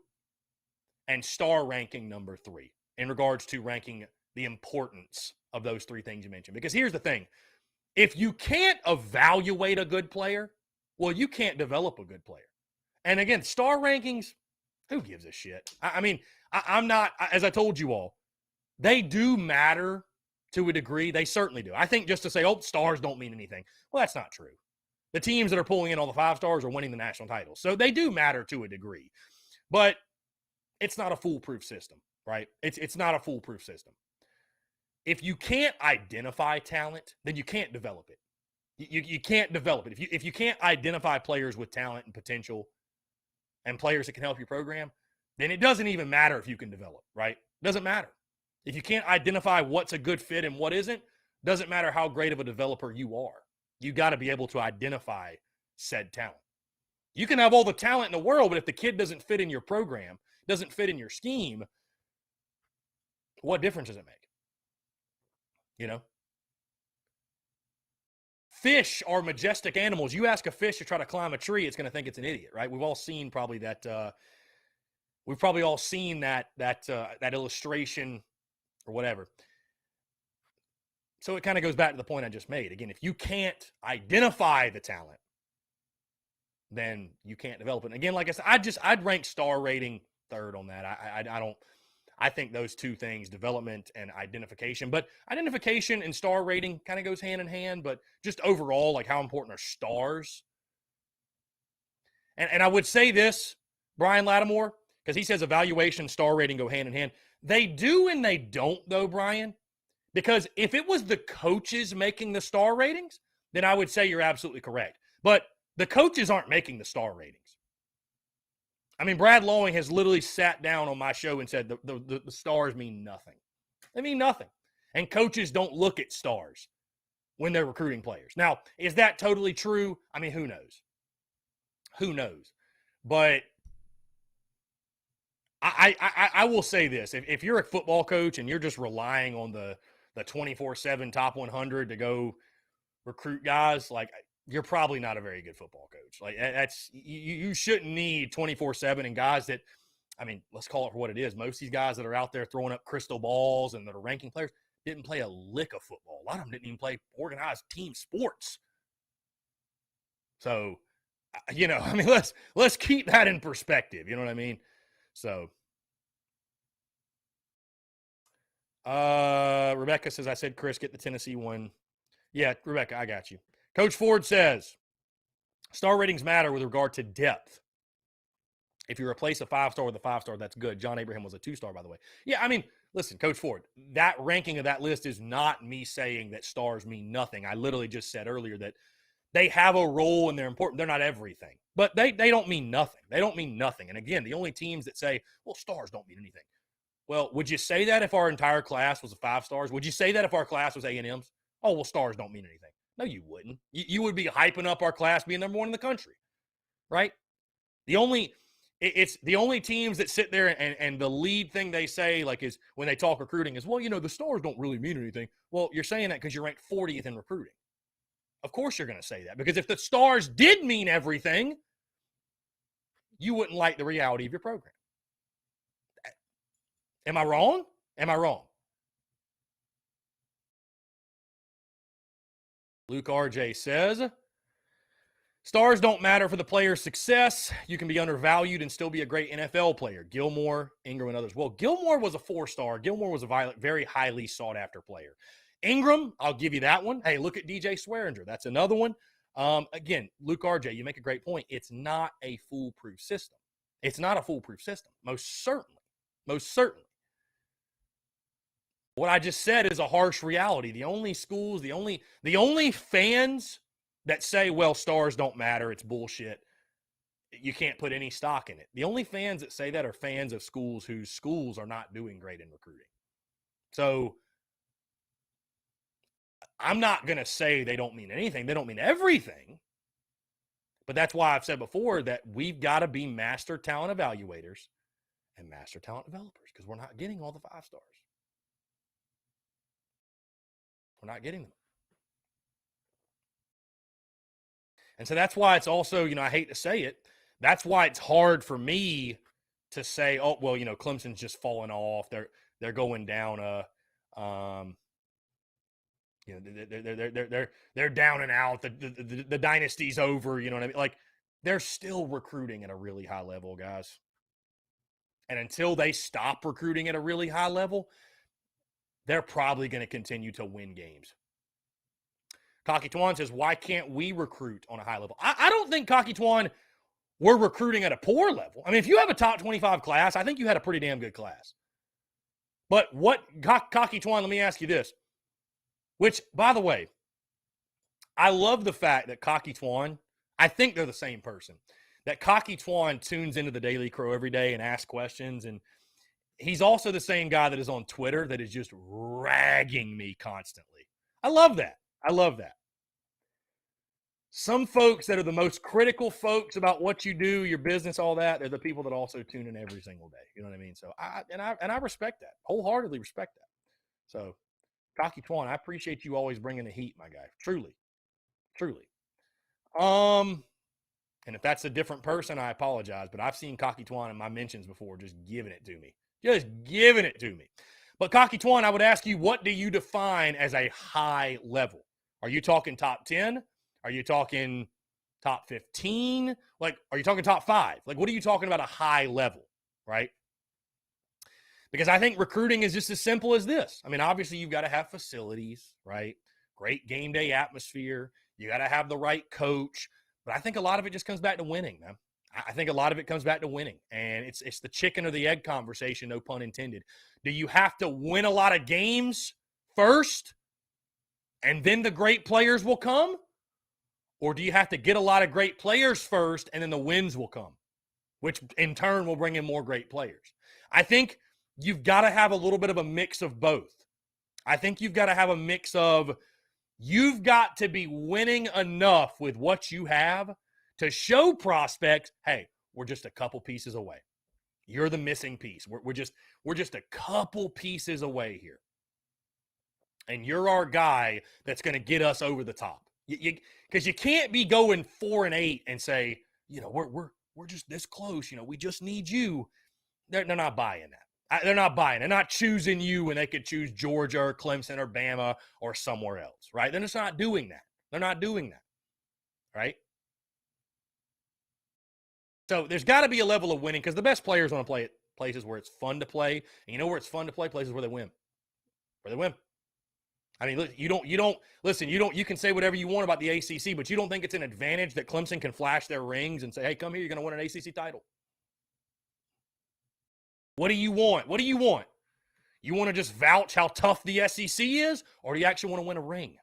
and star ranking number 3 in regards to ranking the importance of those 3 things you mentioned. Because here's the thing. If you can't evaluate a good player, well, you can't develop a good player. And again, star rankings, who gives a shit? I'm not, as I told you all, they do matter to a degree. They certainly do. I think just to say, stars don't mean anything. Well, that's not true. The teams that are pulling in all the 5 stars are winning the national titles. So they do matter to a degree. But it's not a foolproof system, right? It's not a foolproof system. If you can't identify talent, then you can't develop it. You can't develop it. If you can't identify players with talent and potential and players that can help your program, then it doesn't even matter if you can develop, right? It doesn't matter. If you can't identify what's a good fit and what isn't, doesn't matter how great of a developer you are. You got to be able to identify said talent. You can have all the talent in the world, but if the kid doesn't fit in your program, doesn't fit in your scheme, what difference does it make? fish are majestic animals. You ask a fish to try to climb a tree, it's going to think it's an idiot, right? We've all seen probably that. We've probably all seen that illustration or whatever. So it kind of goes back to the point I just made. Again, if you can't identify the talent, then you can't develop it. And again, like I said, I'd rank star rating third on that. I think those two things, development and identification, but identification and star rating kind of goes hand in hand, but just overall, like how important are stars? And I would say this, Brian Lattimore, because he says evaluation, star rating go hand in hand. They do and they don't though, Brian, because if it was the coaches making the star ratings, then I would say you're absolutely correct. But the coaches aren't making the star ratings. I mean, Brad Lowing has literally sat down on my show and said the stars mean nothing. They mean nothing. And coaches don't look at stars when they're recruiting players. Now, is that totally true? I mean, who knows? Who knows? But I will say this. If you're a football coach and you're just relying on the 24/7 top 100 to go recruit guys, like, you're probably not a very good football coach. Like, that's you shouldn't need 24/7 and guys that, I mean, let's call it for what it is. Most of these guys that are out there throwing up crystal balls and that are ranking players didn't play a lick of football. A lot of them didn't even play organized team sports. So, you know, I mean, let's keep that in perspective. You know what I mean? So, Rebecca says, I said, Chris, get the Tennessee one. Yeah, Rebecca, I got you. Coach Ford says, star ratings matter with regard to depth. If you replace a 5-star with a 5-star, that's good. John Abraham was a 2-star, by the way. Yeah, I mean, listen, Coach Ford, that ranking of that list is not me saying that stars mean nothing. I literally just said earlier that they have a role and they're important. They're not everything. But they don't mean nothing. They don't mean nothing. And again, the only teams that say, well, stars don't mean anything. Well, would you say that if our entire class was a 5-stars? Would you say that if our class was A&Ms? Oh, well, stars don't mean anything. No, you wouldn't. You would be hyping up our class being number one in the country, right? It's the only teams that sit there and the lead thing they say, like, is when they talk recruiting is, well, you know, the stars don't really mean anything. Well, you're saying that because you're ranked 40th in recruiting. Of course you're going to say that, because if the stars did mean everything, you wouldn't like the reality of your program. Am I wrong? Am I wrong? Luke RJ says, stars don't matter for the player's success. You can be undervalued and still be a great NFL player. Gilmore, Ingram, and others. Well, Gilmore was a 4-star. Gilmore was a very highly sought-after player. Ingram, I'll give you that one. Hey, look at DJ Swearinger. That's another one. Again, Luke RJ, you make a great point. It's not a foolproof system. It's not a foolproof system. Most certainly. Most certainly. What I just said is a harsh reality. The only schools, the only fans that say, well, stars don't matter, it's bullshit, you can't put any stock in it. The only fans that say that are fans of schools whose schools are not doing great in recruiting. So I'm not going to say they don't mean anything. They don't mean everything. But that's why I've said before that we've got to be master talent evaluators and master talent developers, because we're not getting all the 5-stars. We're not getting them. And so that's why it's also, you know, I hate to say it, that's why it's hard for me to say, oh, well, you know, Clemson's just falling off. They're going down you know, they're down and out. The dynasty's over, you know what I mean? Like, they're still recruiting at a really high level, guys. And until they stop recruiting at a really high level, they're probably going to continue to win games. Cocky Twan says, why can't we recruit on a high level? I don't think, Cocky Twan, we're recruiting at a poor level. I mean, if you have a top 25 class, I think you had a pretty damn good class. But what, Cocky Twan, let me ask you this. Which, by the way, I love the fact that Cocky Twan, I think they're the same person, that Cocky Twan tunes into the Daily Crow every day and asks questions, and he's also the same guy that is on Twitter that is just ragging me constantly. I love that. I love that. Some folks that are the most critical folks about what you do, your business, all that, they're the people that also tune in every single day. You know what I mean? So I respect that. Wholeheartedly respect that. So, Cocky Twan, I appreciate you always bringing the heat, my guy. Truly. Truly. And if that's a different person, I apologize, but I've seen Cocky Twan in my mentions before just giving it to me. Just giving it to me. But Cocky Twan, I would ask you, what do you define as a high level? Are you talking top 10? Are you talking top 15? Like, are you talking top 5? Like, what are you talking about a high level, right? Because I think recruiting is just as simple as this. I mean, obviously, you've got to have facilities, right? Great game day atmosphere. You got to have the right coach. But I think a lot of it just comes back to winning, man. I think a lot of it comes back to winning. And it's the chicken or the egg conversation, no pun intended. Do you have to win a lot of games first, and then the great players will come? Or do you have to get a lot of great players first, and then the wins will come, which in turn will bring in more great players? I think you've got to have a little bit of a mix of both. I think you've got to have a mix of, you've got to be winning enough with what you have to show prospects, hey, we're just a couple pieces away. You're the missing piece. We're just a couple pieces away here. And you're our guy that's going to get us over the top. Because you can't be going 4-8 and say, we're just this close. We just need you. They're not buying that. They're not buying. They're not choosing you when they could choose Georgia or Clemson or Bama or somewhere else, right? They're just not doing that. They're not doing that, right? So there's got to be a level of winning, because the best players want to play at places where it's fun to play. And you know where it's fun to play? Places where they win. Where they win. I mean, you can say whatever you want about the ACC, but you don't think it's an advantage that Clemson can flash their rings and say, hey, come here, you're going to win an ACC title. What do you want? What do you want? You want to just vouch how tough the SEC is, or do you actually want to win a ring?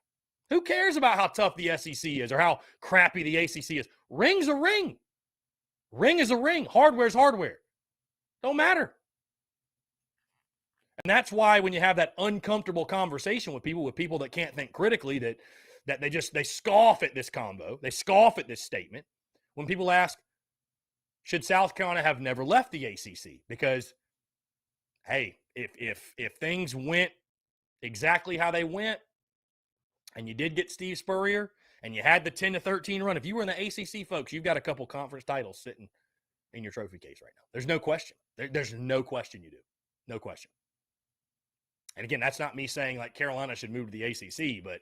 Who cares about how tough the SEC is or how crappy the ACC is? Ring's a ring. Ring is a ring. Hardware's hardware. Don't matter. And that's why when you have that uncomfortable conversation with people that can't think critically, that they scoff at this combo, they scoff at this statement. When people ask, should South Carolina have never left the ACC? Because, hey, if things went exactly how they went, and you did get Steve Spurrier, and you had the 10-13 run, if you were in the ACC, folks, you've got a couple conference titles sitting in your trophy case right now. There's no question. There's no question you do. No question. And again, that's not me saying like Carolina should move to the ACC, but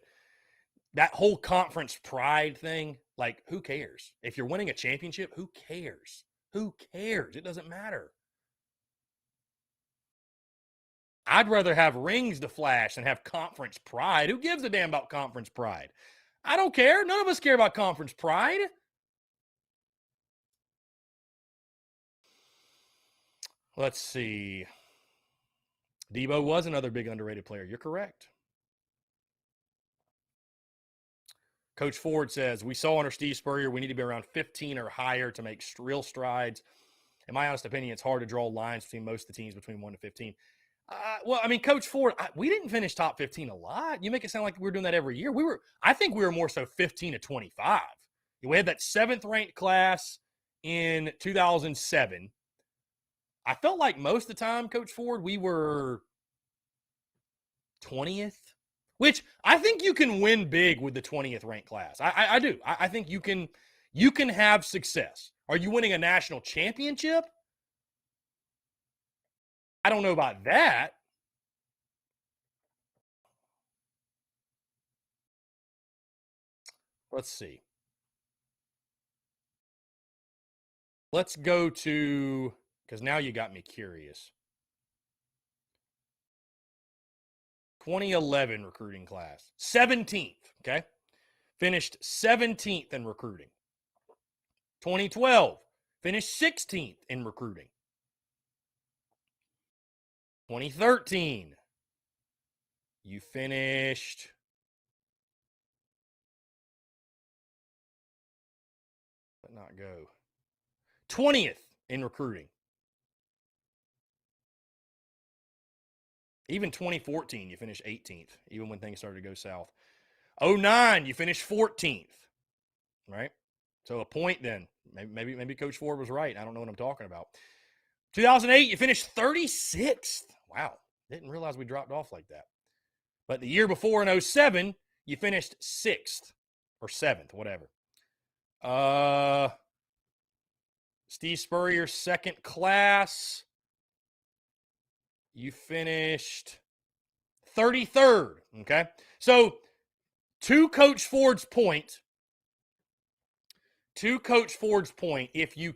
that whole conference pride thing, like, who cares? If you're winning a championship, who cares? Who cares? It doesn't matter. I'd rather have rings to flash than have conference pride. Who gives a damn about conference pride? I don't care. None of us care about conference pride. Let's see. Debo was another big underrated player. You're correct. Coach Ford says, we saw under Steve Spurrier, we need to be around 15 or higher to make real strides. In my honest opinion, it's hard to draw lines between most of the teams between 1 to 15. Well, I mean, Coach Ford, we didn't finish top 15 a lot. You make it sound like we're doing that every year. I think we were more so 15 to 25. We had that 7th ranked class in 2007. I felt like most of the time, Coach Ford, we were 20th, which I think you can win big with the 20th ranked class. I do. I think you can have success. Are you winning a national championship? I don't know about that. Let's see. Let's go to, because now you got me curious. 2011 recruiting class. 17th, okay? Finished 17th in recruiting. 2012, finished 16th in recruiting. 2013, you finished not go 20th in recruiting. Even 2014, you finished 18th, even when things started to go south. 09, you finished 14th, right? So a point then. Maybe Coach Ford was right. I don't know what I'm talking about. 2008, you finished 36th. Wow. Didn't realize we dropped off like that. But the year before in 07, you finished 6th. or 7th, whatever. Steve Spurrier, second class. You finished 33rd. Okay. So, to Coach Ford's point, if you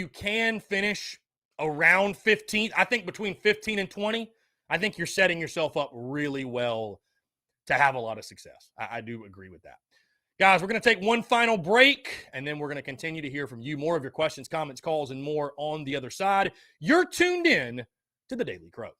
can finish around 15, I think between 15 and 20, I think you're setting yourself up really well to have a lot of success. I do agree with that. Guys, we're going to take one final break, and then we're going to continue to hear from you. More of your questions, comments, calls, and more on the other side. You're tuned in to the Daily Crow.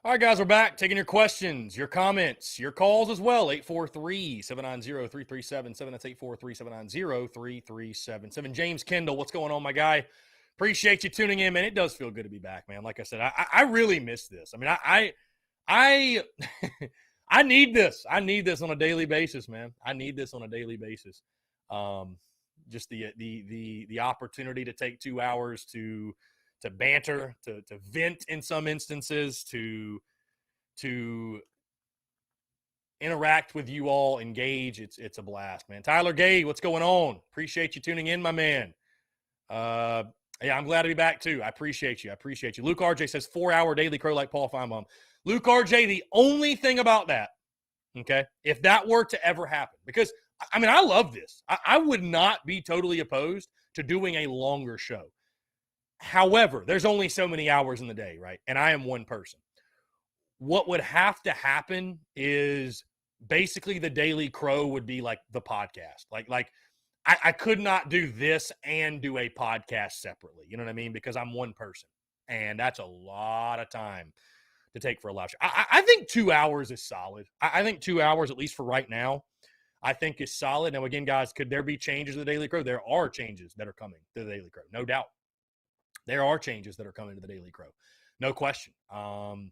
All right, guys, we're back taking your questions, your comments, your calls as well. 843-790-3377. That's 843-790-3377. James Kendall, what's going on, my guy? Appreciate you tuning in, man. It does feel good to be back, man. Like I said, I really miss this. I mean, I need this. I need this on a daily basis, man. I need this on a daily basis. Just the opportunity to take 2 hours to banter, to vent in some instances, to interact with you all, engage. It's a blast, man. Tyler Gay, what's going on? Appreciate you tuning in, my man. Yeah, I'm glad to be back too. I appreciate you. Luke RJ says 4-hour daily crow like Paul Feinbaum. Luke RJ, the only thing about that, okay, if that were to ever happen, because I mean, I love this. I would not be totally opposed to doing a longer show. However, there's only so many hours in the day, right? And I am one person. What would have to happen is basically the Daily Crow would be like the podcast. Like I could not do this and do a podcast separately. You know what I mean? Because I'm one person. And that's a lot of time to take for a live show. I think 2 hours is solid. I think 2 hours, at least for right now, I think is solid. Now, again, guys, could there be changes to the Daily Crow? There are changes that are coming to the Daily Crow, no doubt. There are changes that are coming to the Daily Crow, no question. I'm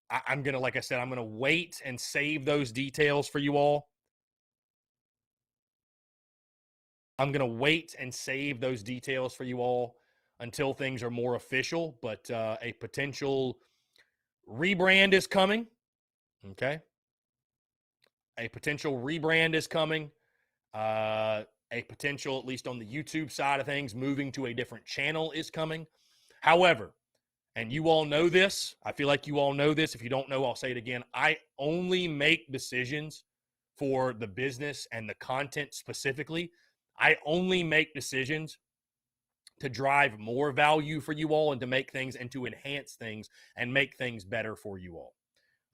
going to, like I said, I'm going to wait and save those details for you all. I'm going to wait and save those details for you all until things are more official, but a potential rebrand is coming, okay? A potential rebrand is coming. A potential, at least on the YouTube side of things, moving to a different channel is coming. However, and you all know this, I feel like you all know this. If you don't know, I'll say it again. I only make decisions for the business and the content specifically. I only make decisions to drive more value for you all and to make things and to enhance things and make things better for you all.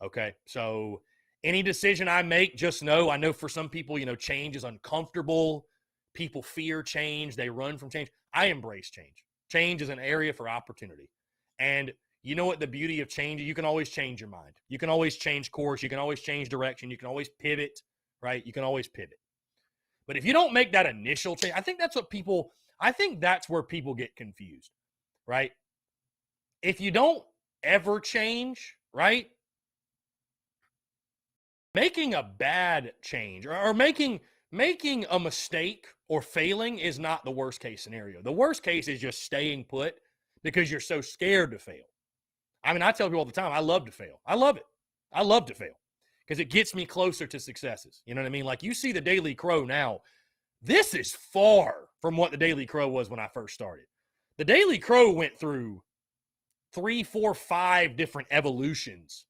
Okay, so any decision I make, just know, I know for some people, you know, change is uncomfortable. People fear change. They run from change. I embrace change. Change is an area for opportunity. And you know what the beauty of change is? You can always change your mind. You can always change course. You can always change direction. You can always pivot, right? You can always pivot. But if you don't make that initial change, I think that's where people get confused, right? If you don't ever change, right? Making a bad change or making a mistake or failing is not the worst case scenario. The worst case is just staying put because you're so scared to fail. I mean, I tell people all the time, I love to fail. I love it. I love to fail because it gets me closer to successes. You know what I mean? Like you see the Daily Crow now. This is far from what the Daily Crow was when I first started. The Daily Crow went through 3, 4, 5 different evolutions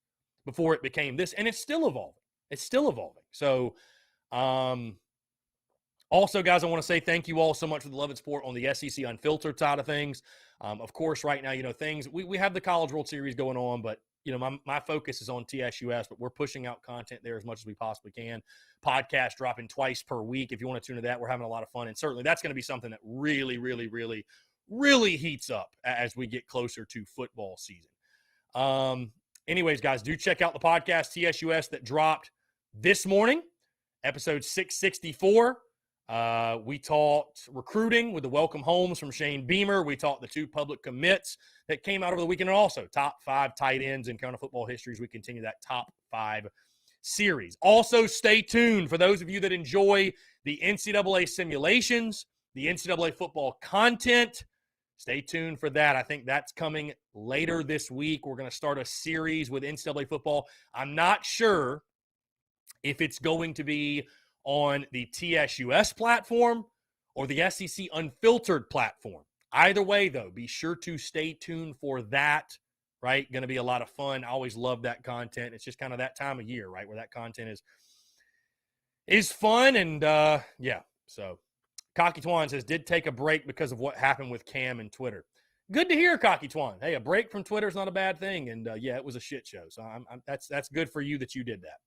before it became this, and it's still evolving. It's still evolving. So, also, guys, I want to say thank you all so much for the love and support on the SEC Unfiltered side of things. Of course, right now, you know, we have the College World Series going on, but, you know, my focus is on TSUS, but we're pushing out content there as much as we possibly can. Podcast dropping twice per week. If you want to tune into that, we're having a lot of fun. And certainly that's going to be something that really, really, really, really heats up as we get closer to football season. Anyways, guys, do check out the podcast TSUS that dropped this morning, episode 664. We talked recruiting with the welcome homes from Shane Beamer. We talked the 2 public commits that came out over the weekend, and also top 5 tight ends in Counter Football history as we continue that top 5 series. Also, stay tuned for those of you that enjoy the NCAA simulations, the NCAA football content. Stay tuned for that. I think that's coming later this week. We're going to start a series with NCAA football. I'm not sure if it's going to be on the TSUS platform or the SEC Unfiltered platform. Either way, though, be sure to stay tuned for that, right? Going to be a lot of fun. I always love that content. It's just kind of that time of year, right, where that content is fun. And, yeah, so Cocky Twan says, did take a break because of what happened with Cam and Twitter. Good to hear, Cocky Twan. Hey, a break from Twitter is not a bad thing. And, yeah, it was a shit show. So that's good for you that you did that.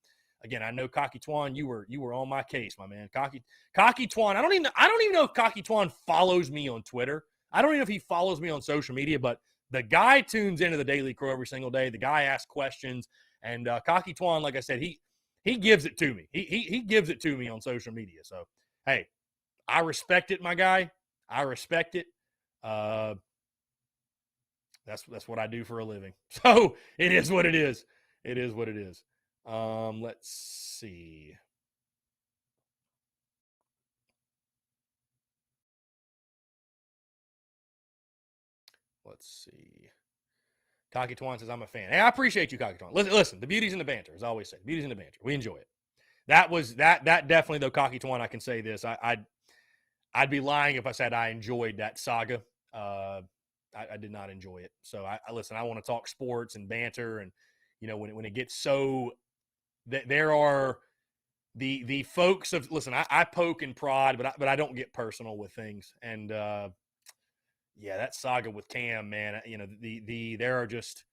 Again, I know Cocky Twan, you were on my case, my man. Cocky Twan. I don't even know if Cocky Twan follows me on Twitter. I don't even know if he follows me on social media, but The guy tunes into the Daily Crow every single day. The guy asks questions. And Cocky Twan, like I said, he gives it to me. He gives it to me on social media. So, hey, I respect it, my guy. I respect it. That's what I do for a living. So it is what it is. It is what it is. Let's see. Let's see. Cocky Twan says, I'm a fan. Hey, I appreciate you, Cocky Twan. Listen, the beauty's in the banter, as I always say. The beauty's in the banter. We enjoy it. That definitely, though, Cocky Twan, I can say this. I'd be lying if I said I enjoyed that saga. I did not enjoy it. So listen, I want to talk sports and banter, and when it gets so that there are the folks of listen, I poke and prod, but I don't get personal with things. And that saga with Cam, man, there are just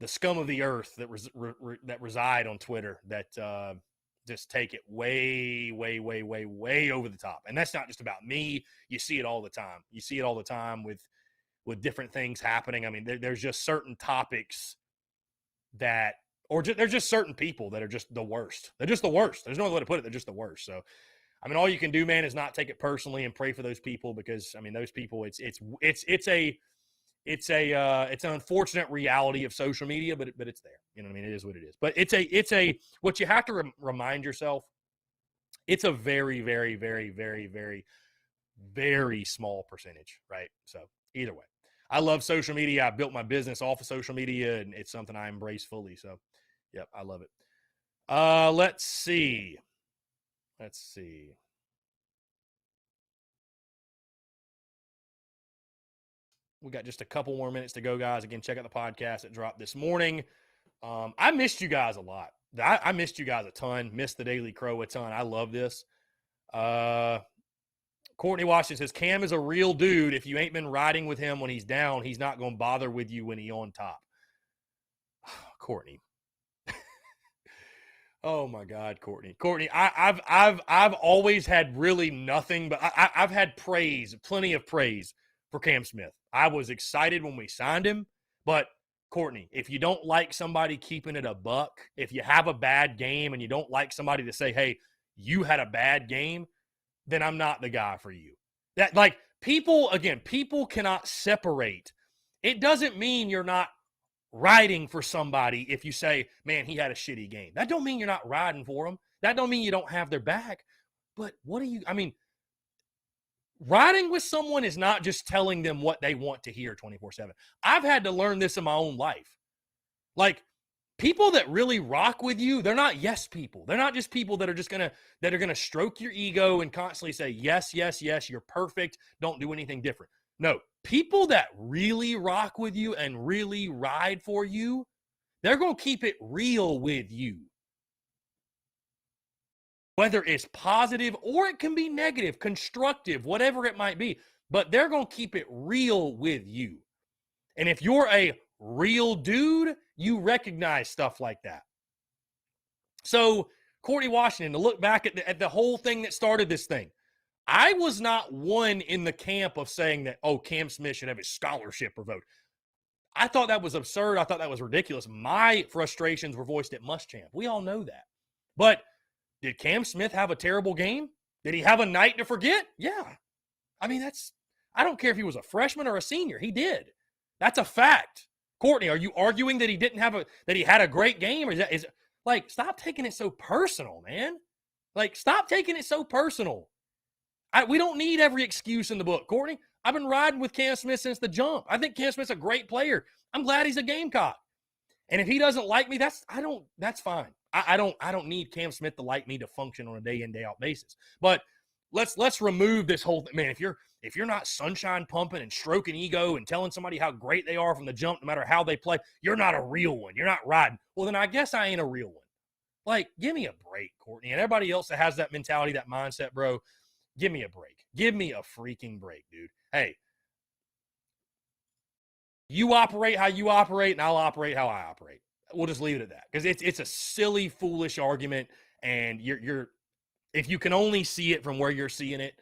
the scum of the earth that reside on Twitter that just take it way, way, way, way, way over the top. And that's not just about me. You see it all the time. You see it all the time with different things happening. I mean, there's just certain topics that, there's just certain people that are just the worst. They're just the worst. There's no other way to put it. They're just the worst. So, I mean, all you can do, man, is not take it personally and pray for those people, because I mean, those people, it's an unfortunate reality of social media, but it's there. You know what I mean? It is what it is. But it's what you have to remind yourself. It's a very, very, very, very, very, very small percentage, right? So either way, I love social media. I built my business off of social media, and it's something I embrace fully. So, yep, I love it. Let's see. We got just a couple more minutes to go, guys. Again, check out the podcast that dropped this morning. I missed you guys a lot. I missed you guys a ton. Missed the Daily Crow a ton. I love this. Courtney Washington says, Cam is a real dude. If you ain't been riding with him when he's down, he's not going to bother with you when he's on top. Courtney. Oh my God, Courtney. I've always had really nothing, but I've had praise, plenty of praise for Cam Smith. I was excited when we signed him, but Courtney, if you don't like somebody keeping it a buck, if you have a bad game and you don't like somebody to say, hey, you had a bad game, then I'm not the guy for you. That, like, people cannot separate. It doesn't mean you're not riding for somebody if you say, man, he had a shitty game. That don't mean you're not riding for them. That don't mean you don't have their back. But riding with someone is not just telling them what they want to hear 24/7. I've had to learn this in my own life. Like, people that really rock with you, they're not yes people. They're not just people that are gonna stroke your ego and constantly say, yes, yes, yes, you're perfect, don't do anything different. No, people that really rock with you and really ride for you, they're gonna keep it real with you. Whether it's positive or it can be negative, constructive, whatever it might be, but they're going to keep it real with you. And if you're a real dude, you recognize stuff like that. So, Courtney Washington, to look back at the whole thing that started this thing, I was not one in the camp of saying that, oh, Cam Smith should have his scholarship revoked. I thought that was absurd. I thought that was ridiculous. My frustrations were voiced at Muschamp. We all know that. But did Cam Smith have a terrible game? Did he have a night to forget? Yeah. I mean, I don't care if he was a freshman or a senior. He did. That's a fact. Courtney, are you arguing that he had a great game? Or is it like, stop taking it so personal, man. Like, stop taking it so personal. We don't need every excuse in the book. Courtney, I've been riding with Cam Smith since the jump. I think Cam Smith's a great player. I'm glad he's a Gamecock. And if he doesn't like me, that's fine. I don't need Cam Smith to like me to function on a day in, day out basis. But let's remove this whole thing. Man, if you're not sunshine pumping and stroking ego and telling somebody how great they are from the jump, no matter how they play, you're not a real one. You're not riding. Well, then I guess I ain't a real one. Like, give me a break, Courtney. And everybody else that has that mentality, that mindset, bro, give me a break. Give me a freaking break, dude. Hey, you operate how you operate, and I'll operate how I operate. We'll just leave it at that, because it's a silly, foolish argument, and you're if you can only see it from where you're seeing it.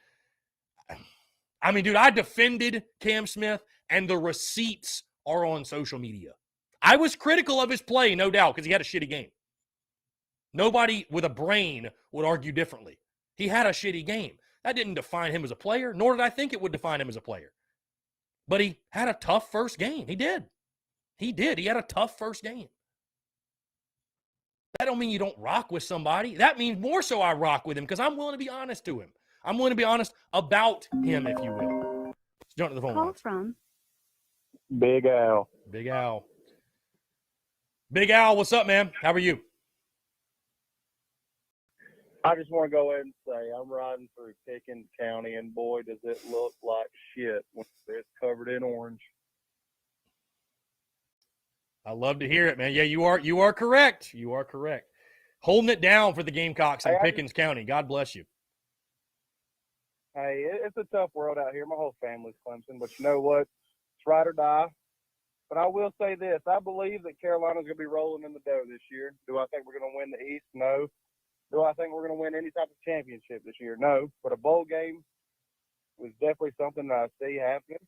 I mean, dude, I defended Cam Smith, and the receipts are on social media. I was critical of his play, no doubt, because he had a shitty game. Nobody with a brain would argue differently. He had a shitty game. That didn't define him as a player, nor did I think it would define him as a player. But he had a tough first game. He did. He had a tough first game. That don't mean you don't rock with somebody. That means more so I rock with him because I'm willing to be honest to him. I'm willing to be honest about him, if you will. Let's jump to the phone Call lines. from Big Al. Big Al. Big Al, what's up, man? How are you? I just want to go ahead and say I'm riding through Pickens County, and boy, does it look like shit when it's covered in orange. I love to hear it, man. Yeah, you are correct. You are correct. Holding it down for the Gamecocks in Pickens County. God bless you. Hey, it's a tough world out here. My whole family's Clemson, but you know what? It's ride or die. But I will say this. I believe that Carolina's going to be rolling in the dough this year. Do I think we're going to win the East? No. Do I think we're going to win any type of championship this year? No. But a bowl game was definitely something that I see happening.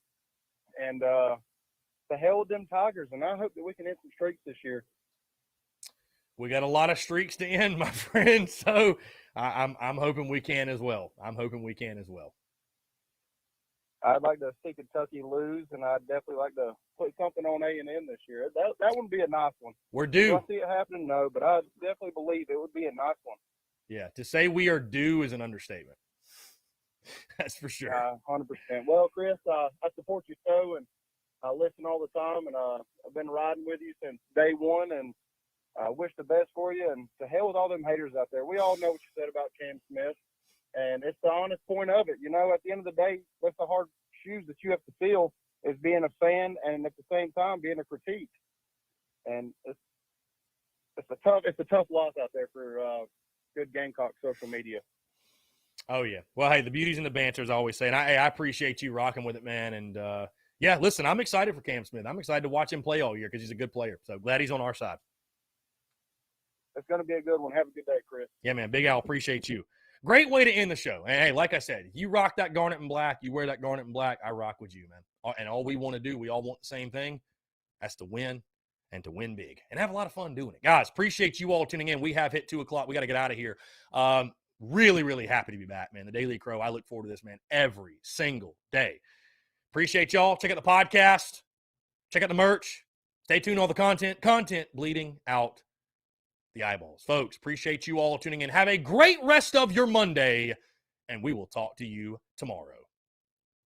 And the hell with them Tigers, and I hope that we can end some streaks this year. We got a lot of streaks to end, my friend. So I'm hoping we can as well. I'd like to see Kentucky lose, and I'd definitely like to put something on A&M this year. That would be a nice one. We're Do I due. see it happening? No, but I definitely believe it would be a nice one. Yeah, to say we are due is an understatement. That's for sure. 100%. Well, Chris, I support your show, and I listen all the time, and I've been riding with you since day one, and I wish the best for you. And to hell with all them haters out there. We all know what you said about Cam Smith, and it's the honest point of it. You know, at the end of the day, what's the hard shoes that you have to fill is being a fan and at the same time being a critique. And it's a tough loss out there for good Gamecock social media. Oh, yeah. Well, hey, the beauty's in the banter, as I always say. And I appreciate you rocking with it, man. And, yeah, listen, I'm excited for Cam Smith. I'm excited to watch him play all year because he's a good player. So glad he's on our side. It's going to be a good one. Have a good day, Chris. Yeah, man. Big Al, appreciate you. Great way to end the show. And, hey, like I said, you rock that garnet and black, you wear that garnet and black, I rock with you, man. And all we want to do, we all want the same thing. That's to win and to win big and have a lot of fun doing it. Guys, appreciate you all tuning in. We have hit 2 o'clock. We got to get out of here. Really, really happy to be back, man. The Daily Crow, I look forward to this, man, every single day. Appreciate y'all. Check out the podcast. Check out the merch. Stay tuned to all the content. Content bleeding out the eyeballs. Folks, appreciate you all tuning in. Have a great rest of your Monday, and we will talk to you tomorrow.